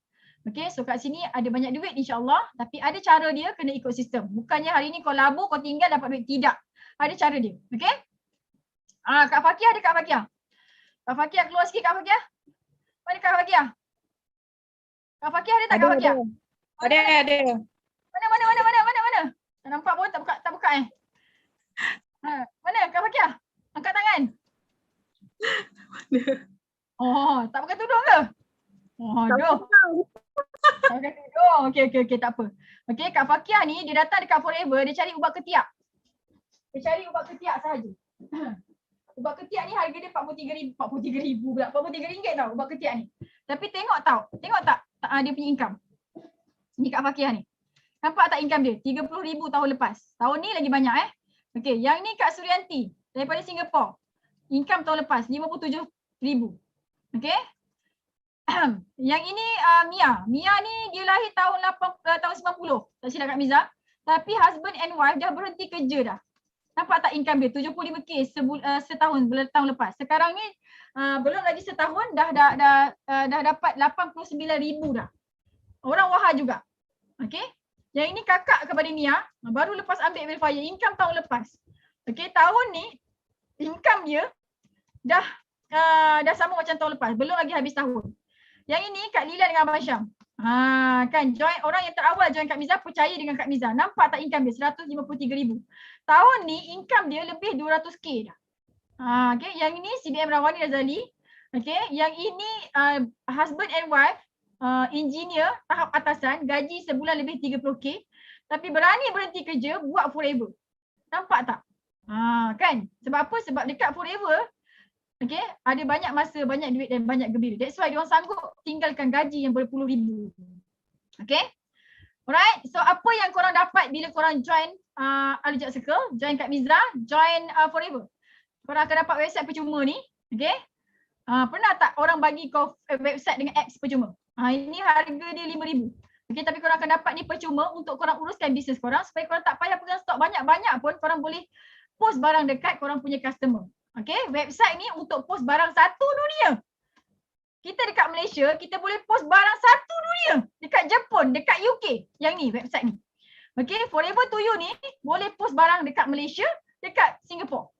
Speaker 1: Okay, so kat sini ada banyak duit insyaAllah, tapi ada cara dia kena ikut sistem. Bukannya hari ni kau labur, kau tinggal dapat duit. Tidak. Ada cara dia. Okay. Kak Fakiah ada Kak Fakiah. Kak Fakiah keluar sikit Kak Fakiah. Mana Kak Fakiah? Kak Fakiah ada tak Kak Fakiah?
Speaker 4: Ada.
Speaker 1: Mana? Tak nampak pun tak buka Mana Kak Fakiah? Angkat tangan. Tak pakai tudung ke? Aduh. Okey, tak apa. Okey, Kak Fakiah ni dia datang dekat Forever, dia cari ubat ketiak. Dia cari ubat ketiak sahaja. Ubat ketiak ni harga dia RM43,000 pula. RM43 tau ubat ketiak ni. Tapi tengok tak dia punya income. Ni Kak Fakiah ni. Nampak tak income dia? RM30,000 tahun lepas. Tahun ni lagi banyak Okey, yang ni Kak Suryanti daripada Singapura. Income tahun lepas RM57,000. Okey. Yang ini Mia. Mia ni dia lahir tahun 90. Tak silap Kak Miza. Tapi husband and wife dah berhenti kerja dah. Nampak tak income dia? $75,000 setahun tahun lepas. Sekarang ni belum lagi setahun dah dapat $89,000 dah. Orang Wahha juga. Okey. Yang ini kakak kepada Mia, baru lepas ambil verifier, income tahun lepas. Okey, tahun ni income dia dah sama macam tahun lepas. Belum lagi habis tahun. Yang ini Kak Lila dengan Abang Syam. Kan join orang yang terawal join Kak Miza percaya dengan Kak Miza. Nampak tak income dia 153,000. Tahun ni income dia lebih 200k dah. Okay, yang ini CDM Rawani Razali. Okay, yang ini husband and wife, engineer tahap atasan, gaji sebulan lebih 30k. Tapi berani berhenti kerja buat forever. Nampak tak? Kan? Sebab apa? Sebab dekat forever, okay, ada banyak masa, banyak duit dan banyak gembira. That's why diorang sanggup tinggalkan gaji yang berpuluh ribu. Okay? Alright, so apa yang korang dapat bila korang join Alujat Circle, join Kak Miza, join forever? Korang akan dapat website percuma ni. Okay? Pernah tak orang bagi kau website dengan apps percuma? Ini harga dia 5,000. Okay, tapi korang akan dapat ni percuma untuk korang uruskan bisnes korang supaya korang tak payah pegang stok banyak-banyak pun korang boleh post barang dekat korang punya customer. Okay, website ni untuk post barang satu dunia. Kita dekat Malaysia, kita boleh post barang satu dunia. Dekat Jepun, dekat UK. Yang ni, website ni. Okay, Forever to You ni boleh post barang dekat Malaysia, dekat Singapore.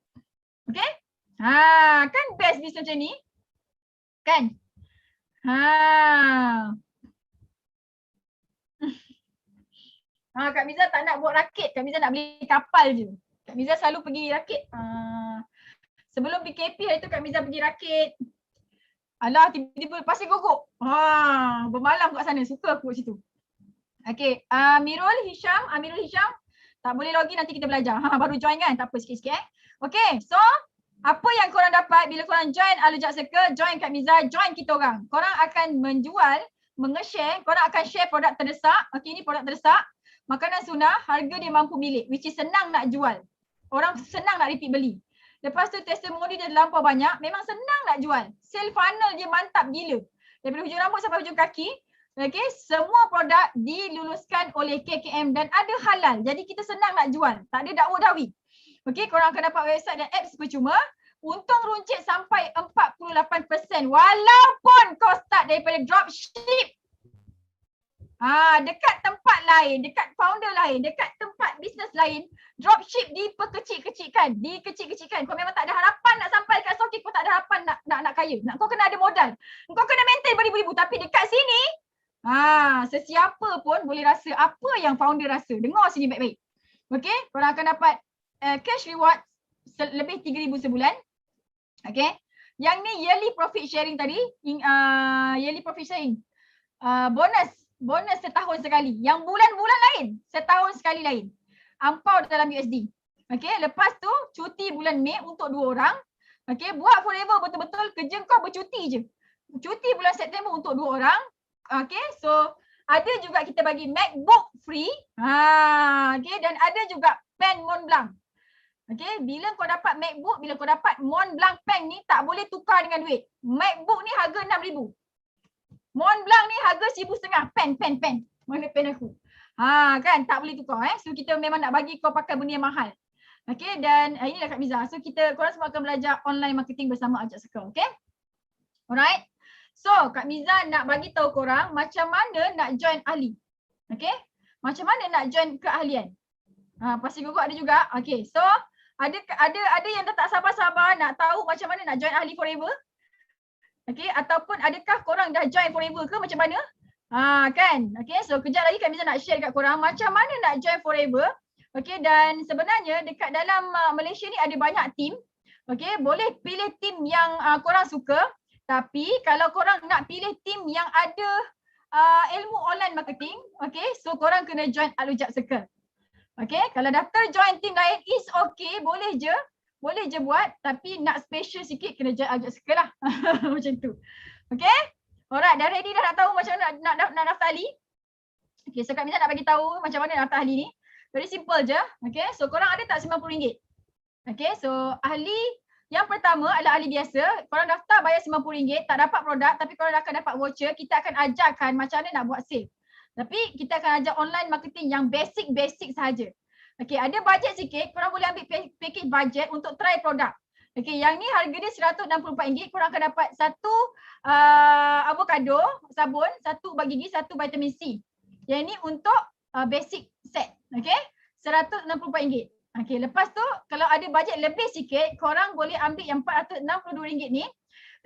Speaker 1: Okay. Kan best bisnes macam ni? Kan? Kak Miza tak nak buat rakit. Kak Miza nak beli kapal je. Kak Miza selalu pergi rakit. Sebelum PKP hari tu Kak Miza pergi rakit. Alah, tiba-tiba pasir gogok. Bermalam kat sana. Suka aku kat situ. Okay. Amirul Hisham. Tak boleh login, nanti kita belajar. Baru join kan? Tak apa, sikit-sikit. Okay. So, apa yang korang dapat bila korang join Alujat Circle, join Kak Miza, join kita orang. Korang akan menjual, menge-share, korang akan share produk terdesak. Okay, ni produk terdesak. Makanan sunnah, harga dia mampu milik. Which is senang nak jual. Orang senang nak repeat beli. Lepas tu testimoni dia terlampau banyak, memang senang nak jual. Sale funnel dia mantap gila. Daripada hujung rambut sampai hujung kaki. Okay, semua produk diluluskan oleh KKM dan ada halal. Jadi kita senang nak jual. Tak ada dakwa dawi. Okay, korang akan dapat website dan apps percuma. Untung runcit sampai 48% walaupun kau start daripada dropship. Dekat tempat lain, dekat founder lain, dekat tempat bisnes lain, dropship diperkecil-kecilkan, dikecil-kecilkan. Kau memang tak ada harapan nak sampai kat Soki, kau tak ada harapan nak kaya. Kau kena ada modal. Kau kena maintain beribu-ribu. Tapi dekat sini, sesiapa pun boleh rasa apa yang founder rasa. Dengar sini baik-baik. Okay, korang akan dapat cash reward lebih 3,000 sebulan. Okay. Yang ni yearly profit sharing tadi. Yearly profit sharing. Bonus setahun sekali. Yang bulan-bulan lain, setahun sekali lain. Ampau dalam USD. Okay, lepas tu cuti bulan Mei untuk 2 orang. Okay, buat forever betul-betul, kerja kau bercuti je. Cuti bulan September untuk 2 orang. Okay, so ada juga kita bagi MacBook free. Okay, dan ada juga pen Mont Blanc. Okay, bila kau dapat MacBook, bila kau dapat Mont Blanc pen ni tak boleh tukar dengan duit. MacBook ni harga 6,000. Mont Blanc ni harga 1,500. Pen. Mana pen aku? Kan tak boleh tukar So kita memang nak bagi kau pakai benda yang mahal. Okay, dan inilah Kak Miza. So korang semua akan belajar online marketing bersama Alujat Circle. Okay. Alright. So Kak Miza nak bagi tahu korang macam mana nak join ahli. Okay. Macam mana nak join keahlian. Pasir gogok ada juga. Okay, so ada yang dah tak sabar-sabar nak tahu macam mana nak join ahli forever. Okay, ataupun adakah korang dah join forever ke macam mana? Kan? Okay, so kejap lagi Kak Miza nak share kat korang macam mana nak join forever. Okay, dan sebenarnya dekat dalam Malaysia ni ada banyak team. Okay, boleh pilih team yang korang suka. Tapi kalau korang nak pilih team yang ada ilmu online marketing, okay, so korang kena join Alujat Circle. Okay, kalau daftar join team lain is okay, boleh je buat, tapi nak special sikit kena join Alujat Circle lah. Macam tu. Okay, alright, dah ready dah nak tahu macam mana nak daftar ahli? Okay, so Kak Miza nak bagi tahu macam mana daftar ahli ni. Very simple je. Okay, so korang ada tak RM90? Okay, so ahli yang pertama adalah ahli biasa. Korang daftar bayar RM90, tak dapat produk tapi korang akan dapat voucher. Kita akan ajarkan macam mana nak buat sale. Tapi kita akan ajar online marketing yang basic sahaja. Okay, ada bajet sikit, korang boleh ambil package budget untuk try produk. Okay, yang ni harga dia RM164, korang akan dapat satu avocado sabun, satu ubat gigi, satu vitamin C. Yang ni untuk basic set. Okay, RM164. Okay, lepas tu kalau ada bajet lebih sikit, korang boleh ambil yang RM462 ni.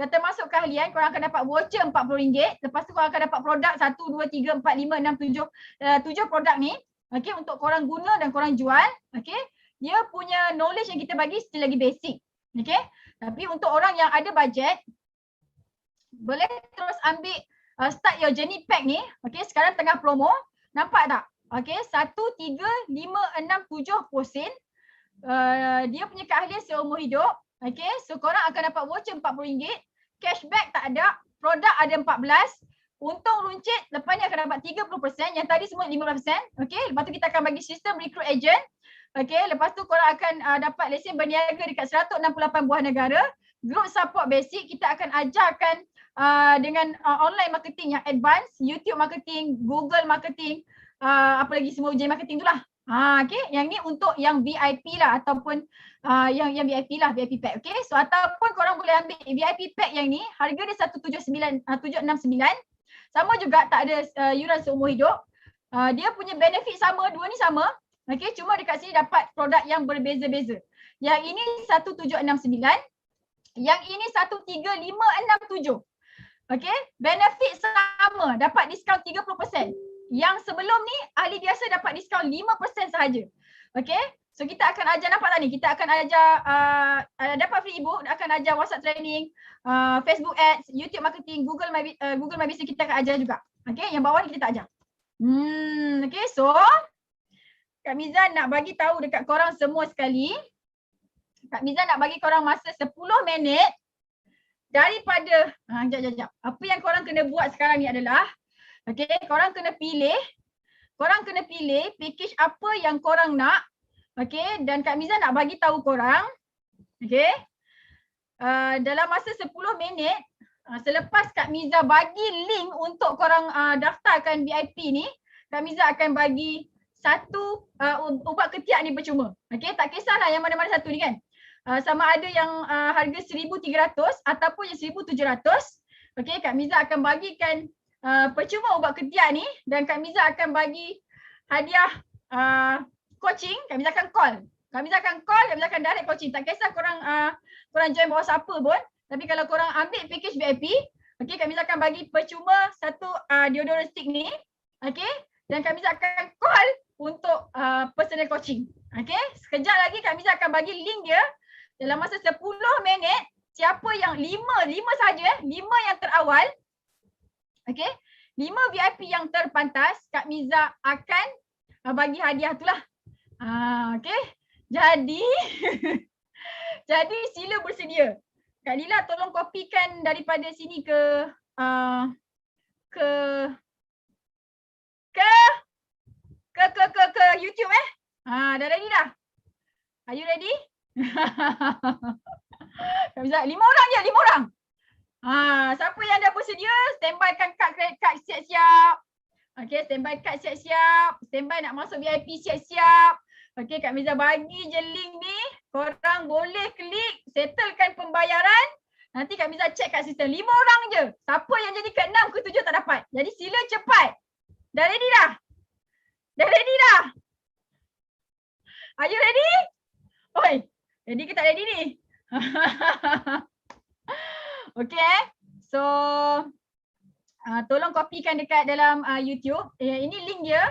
Speaker 1: Kata masuk keahlian, korang akan dapat voucher RM40. Lepas tu korang akan dapat produk 1, 2, 3, 4, 5, 6, 7 produk ni. Okay, untuk korang guna dan korang jual. Okay, dia punya knowledge yang kita bagi still lagi basic. Okay, tapi untuk orang yang ada budget, boleh terus ambil start your journey pack ni. Okay, sekarang tengah promo. Nampak tak? Okay, 1, 3, 5, 6, 7 sen. Dia punya keahlian seumur hidup. Okay, so korang akan dapat voucher RM40. Cashback tak ada. Produk ada 14. Untung runcit, lepas ni akan dapat 30%. Yang tadi semua 15%. Okay, lepas tu kita akan bagi sistem recruit agent. Okay, lepas tu korang akan dapat lesen berniaga dekat 168 buah negara. Group support basic, kita akan ajarkan dengan online marketing yang advance, YouTube marketing, Google marketing, apa lagi semua ujian marketing tu lah. Okay, yang ni untuk yang VIP lah ataupun yang VIP lah, VIP pack. Okay, so ataupun korang boleh ambil VIP pack yang ni, harga dia 769. Sama juga, tak ada yuran seumur hidup. Dia punya benefit sama, dua ni sama. Okay, cuma dekat sini dapat produk yang berbeza-beza. Yang ini 1769, yang ini 13567. Okay, benefit sama, dapat diskaun 30%. Yang sebelum ni, ahli biasa dapat diskaun 5% sahaja. Okay, so kita akan ajar, nampak tak ni? Kita akan ajar, dapat free ebook, akan ajar WhatsApp training, Facebook ads, YouTube marketing, Google My Business kita akan ajar juga. Okay, yang bawah ni kita tak ajar. Okay, so Kak Miza nak bagi tahu dekat korang semua sekali. Kak Miza nak bagi korang masa 10 minit daripada, jap. Apa yang korang kena buat sekarang ni adalah, okay, korang kena pilih package apa yang korang nak. Okay, dan Kak Miza nak bagi tahu korang, okay, dalam masa 10 minit, selepas Kak Miza bagi link untuk korang daftarkan VIP ni, Kak Miza akan bagi satu ubat ketiak ni percuma. Okay, tak kisahlah yang mana-mana satu ni kan. Sama ada yang harga 1,300 ataupun yang 1,700. Okay, Kak Miza akan bagikan percuma ubat ketiak ni, dan Kak Miza akan bagi hadiah coaching. Kak Miza akan call. Kak Miza akan direct coaching. Tak kisah korang join bawah siapa pun. Tapi kalau korang ambil package VIP, okay, Kak Miza akan bagi percuma satu deodorant stick ni. Okay, dan Kak Miza akan call untuk personal coaching. Okay, sekejap lagi Kak Miza akan bagi link dia. Dalam masa 10 minit, siapa yang 5 saja, 5 yang terawal, okay, 5 VIP yang terpantas, Kak Miza akan bagi hadiah tu lah. Okay, jadi jadi sila bersedia. Kak Lila tolong kopikan daripada sini ke YouTube dah ready dah? Are you ready? Kak Miza, 5 orang je, 5 orang. Siapa yang dah bersedia, standbykan kad credit card siap-siap. Okay, standby kad siap-siap. Standby nak masuk VIP siap-siap. Okay, Kak Miza bagi je link ni. Korang boleh klik, settlekan pembayaran. Nanti Kak Miza check kat sistem. 5 orang je. Siapa yang jadi ke-6, ke-7 tak dapat. Jadi sila cepat. Dah ready dah? Dah ready dah? Are you ready? Oi, ready ke tak ready ni? Okay, so tolong kopikan dekat dalam YouTube. Ini link dia.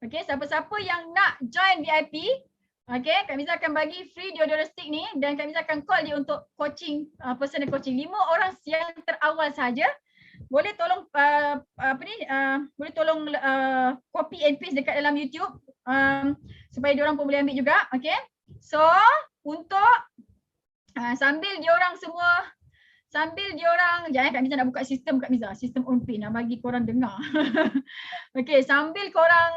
Speaker 1: Okay, siapa-siapa yang nak join VIP, okay, Kak Miza akan bagi free deodorant stick ni, dan Kak Miza akan call dia untuk coaching, personal coaching. 5 orang yang terawal saja. Boleh tolong boleh tolong copy and paste dekat dalam YouTube supaya diorang pun boleh ambil juga. Okay, so untuk sambil diorang jangan Kak Miza nak buka sistem Kak Miza, sistem on-pay nak bagi korang dengar. Okay, sambil korang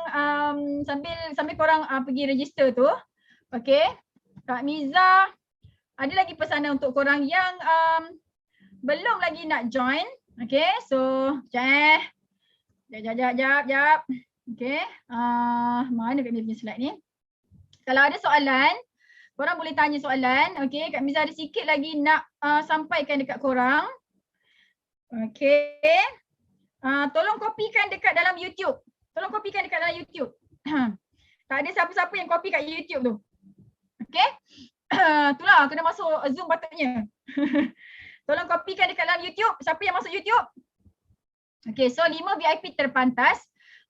Speaker 1: pergi register tu, okay, Kak Miza ada lagi pesanan untuk korang yang belum lagi nak join. Okay, so jap. Okay, mana Kak Miza punya slide ni? Kalau ada soalan, korang boleh tanya soalan. Okay, Kak Miza ada sikit lagi nak sampaikan dekat korang. Okay, tolong kopikan dekat dalam YouTube. Tak ada siapa-siapa yang copy kat YouTube tu. Okay, itulah kena masuk Zoom patutnya. Tolong kopikan dekat dalam YouTube. Siapa yang masuk YouTube? Okay, so 5 VIP terpantas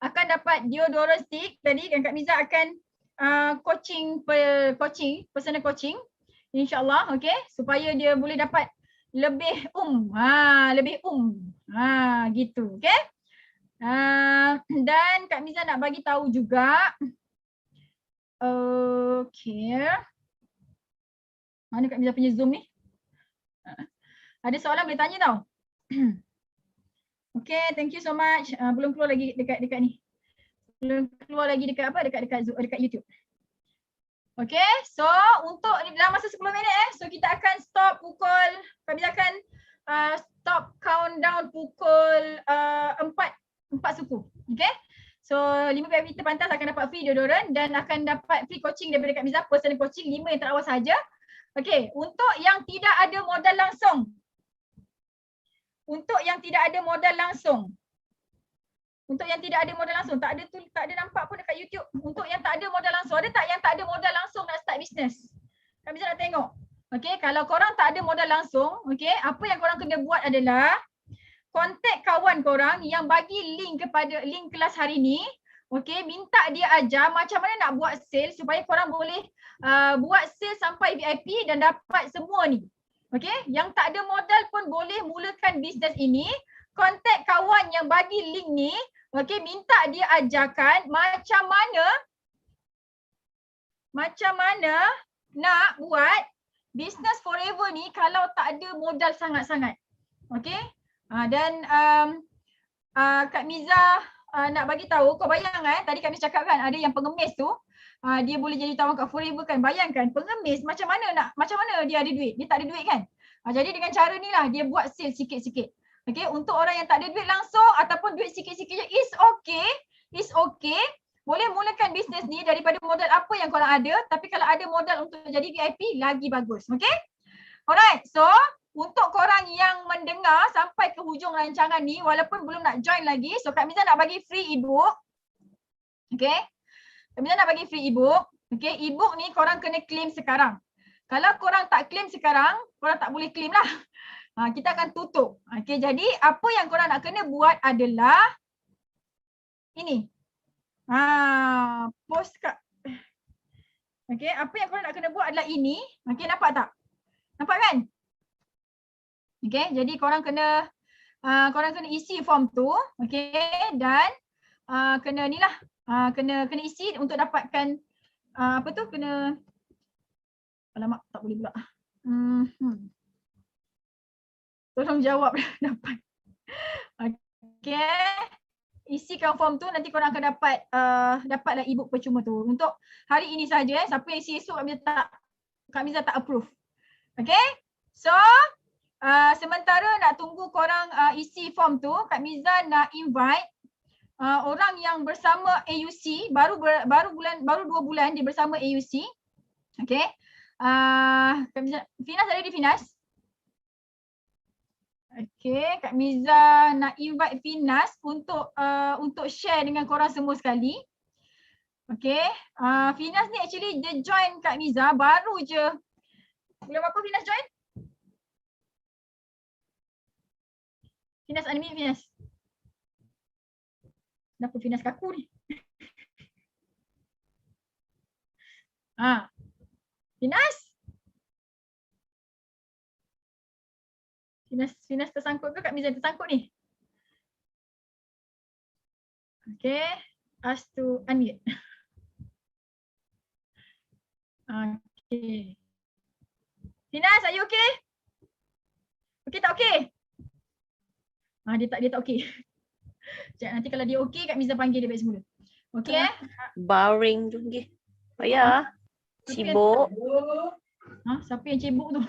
Speaker 1: akan dapat deodorant stick tadi, dan Kak Miza akan personal coaching insyaAllah, okay, supaya dia boleh dapat lebih gitu, okay. Dan Kak Miza nak bagi tahu juga, okay, mana Kak Miza punya Zoom ni? Ada soalan boleh tanya tau. Okay, thank you so much. Belum keluar lagi dekat ni. Belum keluar lagi dekat apa? Dekat YouTube. Okay, so untuk dalam masa 10 minit so kita akan stop pukul, kami akan stop countdown pukul 4 suku. Okay. So 5 VIP terpantas akan dapat free deodorant dan akan dapat free coaching daripada Kak Miza, personal coaching 5 yang terawal saja. Okay, untuk yang tidak ada modal langsung. Untuk yang tidak ada modal langsung. Untuk yang tidak ada modal langsung, tak ada nampak pun dekat YouTube. Untuk yang tak ada modal langsung, ada tak yang tak ada modal langsung nak start business? Kak Miza nak tengok. Okay, kalau korang tak ada modal langsung, okay, apa yang korang kena buat adalah kontak kawan korang yang bagi link kelas hari ni. Okay, minta dia ajar macam mana nak buat sale supaya korang boleh buat sale sampai VIP dan dapat semua ni. Okay, yang tak ada modal pun boleh mulakan bisnes ini. Kontak kawan yang bagi link ni, okay, minta dia ajarkan macam mana nak buat business forever ni kalau tak ada modal sangat-sangat. Okay, dan Kak Miza nak bagi tahu, kau bayang tadi Kak Miza cakap kan ada yang pengemis tu dia boleh jadi tawan kat forever kan. Bayangkan pengemis macam mana dia ada duit, dia tak ada duit kan. Jadi dengan cara ni lah dia buat sale sikit-sikit. Okay, untuk orang yang tak ada duit langsung ataupun duit sikit-sikit je, is okay. Boleh mulakan bisnes ni daripada modal apa yang korang ada, tapi kalau ada modal untuk jadi VIP lagi bagus. Okay, alright, so untuk korang yang mendengar sampai ke hujung rancangan ni walaupun belum nak join lagi, so Kak Miza nak bagi free ebook. Okay, Kak Miza nak bagi free ebook. Okay, ebook ni korang kena claim sekarang. Kalau korang tak claim sekarang, korang tak boleh claim lah. Kita akan tutup. Okay, jadi apa yang korang nak kena buat adalah ini. Postcard. Okay, apa yang korang nak kena buat adalah ini. Okay, nampak tak? Nampak kan? Okay, jadi korang kena isi form tu. Okay, dan kena ni lah. Kena isi untuk dapatkan apa tu? Kena, alamak tak boleh pula. Tolong jawab dapat. Okay. Isikan form tu, nanti korang akan dapatlah ebook percuma tu. Untuk hari ini saja, siapa yang isi esok Kak Miza tak approve. Okay. So, sementara nak tunggu korang isi form tu, Kak Miza nak invite orang yang bersama AUC, baru 2 bulan dia bersama AUC. Okay. Kak Miza, Finas ada di Finas? Okay, Kak Miza nak invite Finas untuk share dengan korang semua sekali. Okay, Finas ni actually dia join Kak Miza baru je. Bulan berapa Finas join? Finas unmute Finas. Kenapa Finas kaku ni? Finas? Finas tersangkut ke Kak Miza tersangkut ni? Okay, ask to unmute. Okay. Finas, are you okay? Okay tak okay? Dia tak okay. Sekejap, nanti kalau dia okay, Kak Miza panggil dia balik semula. Okay?
Speaker 4: Boring juga. Oh ya, sibuk.
Speaker 1: Siapa yang cibuk tu?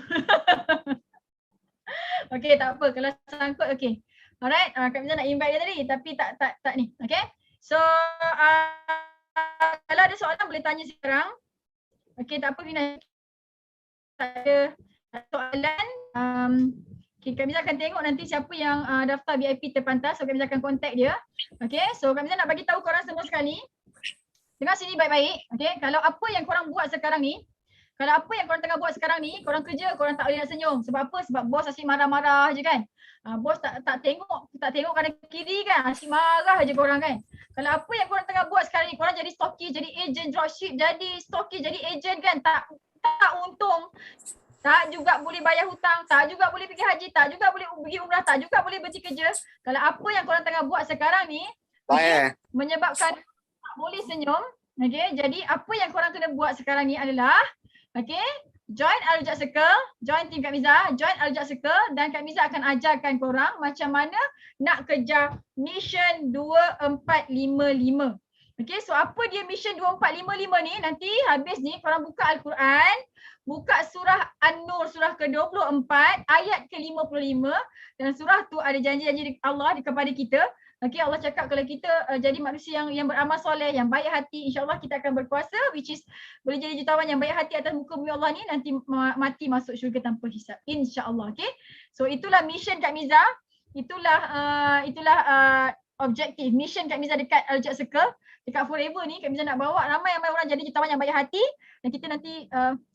Speaker 1: Okay, tak apa. Kalau sangkut, okay. Alright, Kak Miza nak invite dia tadi tapi tak ni. Okay. So, kalau ada soalan boleh tanya sekarang. Okay, tak apa Finas. Tak ada soalan. Okay, Kak Miza akan tengok nanti siapa yang daftar VIP terpantas. So, Kak Miza akan contact dia. Okay, so Kak Miza nak bagi tahu korang semua sekali. Dengar sini baik-baik. Okay, kalau apa yang korang buat sekarang ni, Kalau apa yang korang tengah buat sekarang ni, korang kerja, korang tak boleh nak senyum. Sebab apa? Sebab bos asyik marah-marah je kan. Bos tak tengok kanan kiri kan. Asyik marah je korang kan. Kalau apa yang korang tengah buat sekarang ni, korang jadi stocky, jadi agent dropship, jadi stocky, jadi agent kan. Tak untung. Tak juga boleh bayar hutang, tak juga boleh pergi haji, tak juga boleh pergi umrah, tak juga boleh berhenti kerja. Kalau apa yang korang tengah buat sekarang ni, menyebabkan tak boleh senyum. Okay, jadi apa yang korang kena buat sekarang ni adalah join Al-Rujak Circle, join team Kak Miza, join Al-Rujak Circle dan Kak Miza akan ajarkan korang macam mana nak kejar mission 2455. Okay, so apa dia mission 2455 ni? Nanti habis ni korang buka Al-Quran, buka surah An-Nur surah ke-24 ayat ke-55 dan surah tu ada janji-janji Allah kepada kita. Okay, Allah cakap kalau kita jadi manusia yang beramal soleh, yang baik hati, insya-Allah kita akan berkuasa, which is boleh jadi jutawan yang baik hati atas muka bumi Allah ni, nanti mati masuk syurga tanpa hisab, insya-Allah. Okay, so itulah mission Kak Miza, itulah objektif mission Kak Miza dekat Al-Rujak Circle. Dekat Forever ni Kak Miza nak bawa ramai orang jadi jutawan yang baik hati dan kita nanti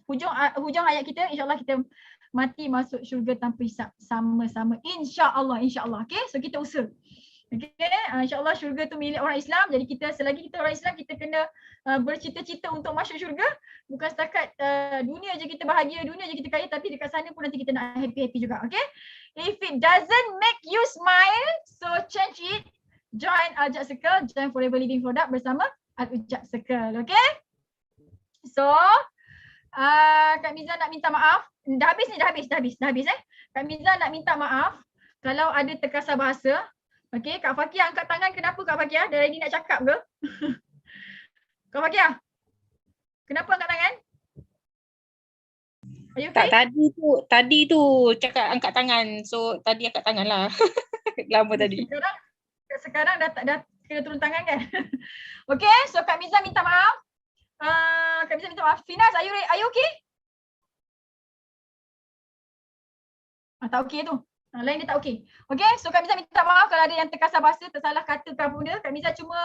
Speaker 1: hujung ayat kita, insya-Allah kita mati masuk syurga tanpa hisab sama-sama, insya-Allah. Okay, so kita usaha. Okay, insya-Allah syurga tu milik orang Islam. Jadi kita selagi kita orang Islam, kita kena bercita-cita untuk masuk syurga. Bukan setakat dunia je kita bahagia, dunia je kita kaya, tapi dekat sana pun nanti kita nak happy-happy juga. Okay, if it doesn't make you smile, so change it. Join Al-Rujak Circle, join Forever Living Product bersama Al-Rujak Circle. Okay, so Kak Miza nak minta maaf. Dah habis. Kak Miza nak minta maaf kalau ada terkasar bahasa. Okay, Kak Fakia angkat tangan. Kenapa Kak Fakia? Dah ready nak cakap ke? Kak Fakia, kenapa angkat tangan? Are you okay?
Speaker 5: Tak, tadi tu cakap angkat tangan. So tadi angkat tangan lah. Lama tadi.
Speaker 1: Sekarang dah kena turun tangan kan? Okay, so Kak Miza minta maaf. Kak Miza minta maaf. Finas, are you okay? Tak okay tu. Lain dia tak okey. Okay, so Kak Miza minta maaf kalau ada yang terkasar bahasa, tersalah kata ke apa benda. Kak Miza cuma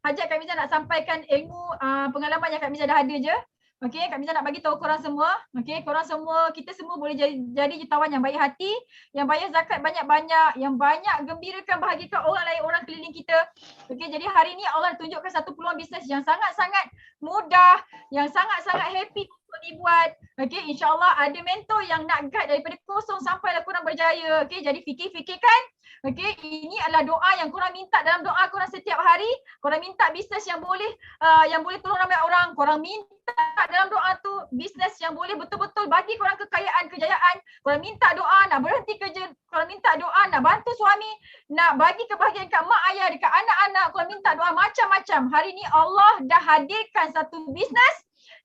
Speaker 1: hajat Kak Miza nak sampaikan ilmu pengalaman yang Kak Miza dah ada je. Okay, Kak Miza nak bagi tahu korang semua. Okay, korang semua, kita semua boleh jadi jutawan yang baik hati, yang bayar zakat banyak-banyak, yang banyak gembirakan, bahagikan orang lain, orang keliling kita. Okay, jadi hari ni Allah tunjukkan satu peluang bisnes yang sangat-sangat mudah, yang sangat-sangat happy untuk dibuat. Okay, insyaAllah ada mentor yang nak guide daripada kosong sampailah korang berjaya. Okay, jadi fikir-fikirkan. Okay, ini adalah doa yang korang minta dalam doa korang setiap hari. Korang minta bisnes yang boleh tolong ramai orang. Korang minta dalam doa tu bisnes yang boleh betul-betul bagi korang kekayaan, kejayaan. Korang minta doa nak berhenti kerja. Korang minta doa nak bantu suami, nak bagi kebahagiaan kat mak ayah, dekat anak-anak. Korang minta doa macam-macam. Hari ni Allah dah hadirkan satu bisnes,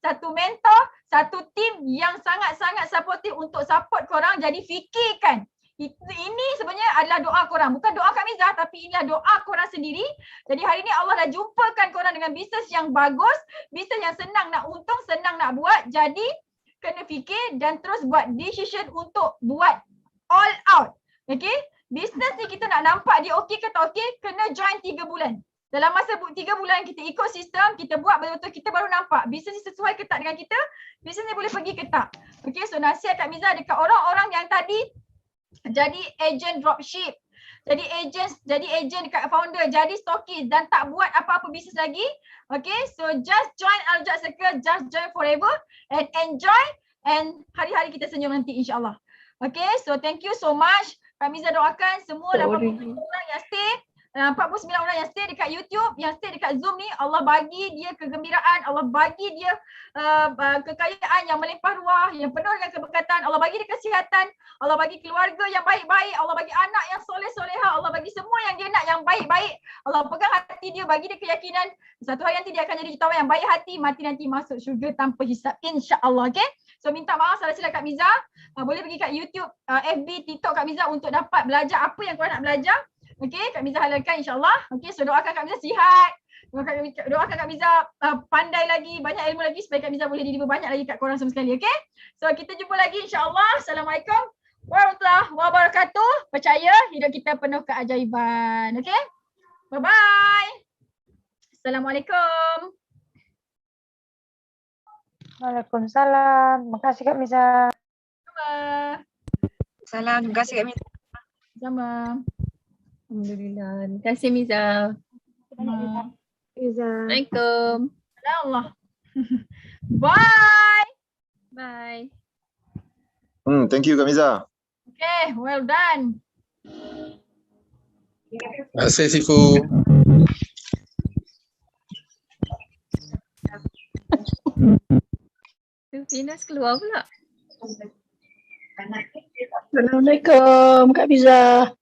Speaker 1: satu mentor, satu tim yang sangat-sangat supportive untuk support korang. Jadi fikirkan. Ini sebenarnya adalah doa korang. Bukan doa Kak Miza, tapi inilah doa korang sendiri. Jadi hari ni Allah dah jumpakan korang dengan bisnes yang bagus, bisnes yang senang nak untung, senang nak buat. Jadi kena fikir dan terus buat decision untuk buat all out. Okay, bisnes ni kita nak nampak dia okey ke tak okey, kena join 3 bulan. Dalam masa 3 bulan kita ikut sistem, kita buat betul-betul, kita baru nampak bisnes ni sesuai ke tak dengan kita, bisnes ni boleh pergi ke tak. Okay, so nasihat Kak Miza dekat orang-orang yang tadi jadi agent dropship, jadi agent dekat founder, jadi stockist dan tak buat apa-apa bisnes lagi. Okay, so just join Al-Rujak Circle, just join Forever and enjoy, and hari-hari kita senyum nanti insyaAllah. Okay, so thank you so much. Kak Miza doakan semua 89 orang yang stay, 49 orang yang stay dekat YouTube, yang stay dekat Zoom ni, Allah bagi dia kegembiraan, Allah bagi dia kekayaan yang melimpah ruah, yang penuh dengan keberkatan, Allah bagi dia kesihatan, Allah bagi keluarga yang baik-baik, Allah bagi anak yang soleh-soleha, Allah bagi semua yang dia nak yang baik-baik. Allah pegang hati dia, bagi dia keyakinan satu hari nanti dia akan jadi jutawan yang baik hati, mati nanti masuk syurga tanpa hisab, insya-Allah. Okay, so minta maaf salah silap Kak Miza. Boleh pergi kat YouTube, FB, TikTok Kak Miza untuk dapat belajar apa yang korang nak belajar. Okay, Kak Miza halalkan insyaAllah. Okay, so doakan Kak Miza sihat. Doakan Kak Miza pandai lagi, banyak ilmu lagi supaya Kak Miza boleh deliver banyak lagi kat korang semua sekali. Okay, so kita jumpa lagi insyaAllah. Assalamualaikum warahmatullahi wabarakatuh. Percaya hidup kita penuh keajaiban. Okay, bye-bye. Assalamualaikum.
Speaker 6: Waalaikumsalam. Makasih Kak Miza.
Speaker 1: Sama.
Speaker 7: Salam, terima kasih Kak Miza.
Speaker 1: Sama.
Speaker 5: Alhamdulillah. Terima kasih Miza.
Speaker 6: Miza.
Speaker 5: Assalamualaikum.
Speaker 1: Ya Allah. Bye.
Speaker 5: Bye.
Speaker 8: Thank you Kak Miza.
Speaker 1: Okay, well done.
Speaker 3: Terima kasih Sifu.
Speaker 5: Finas keluar pula.
Speaker 7: Assalamualaikum Kak Miza.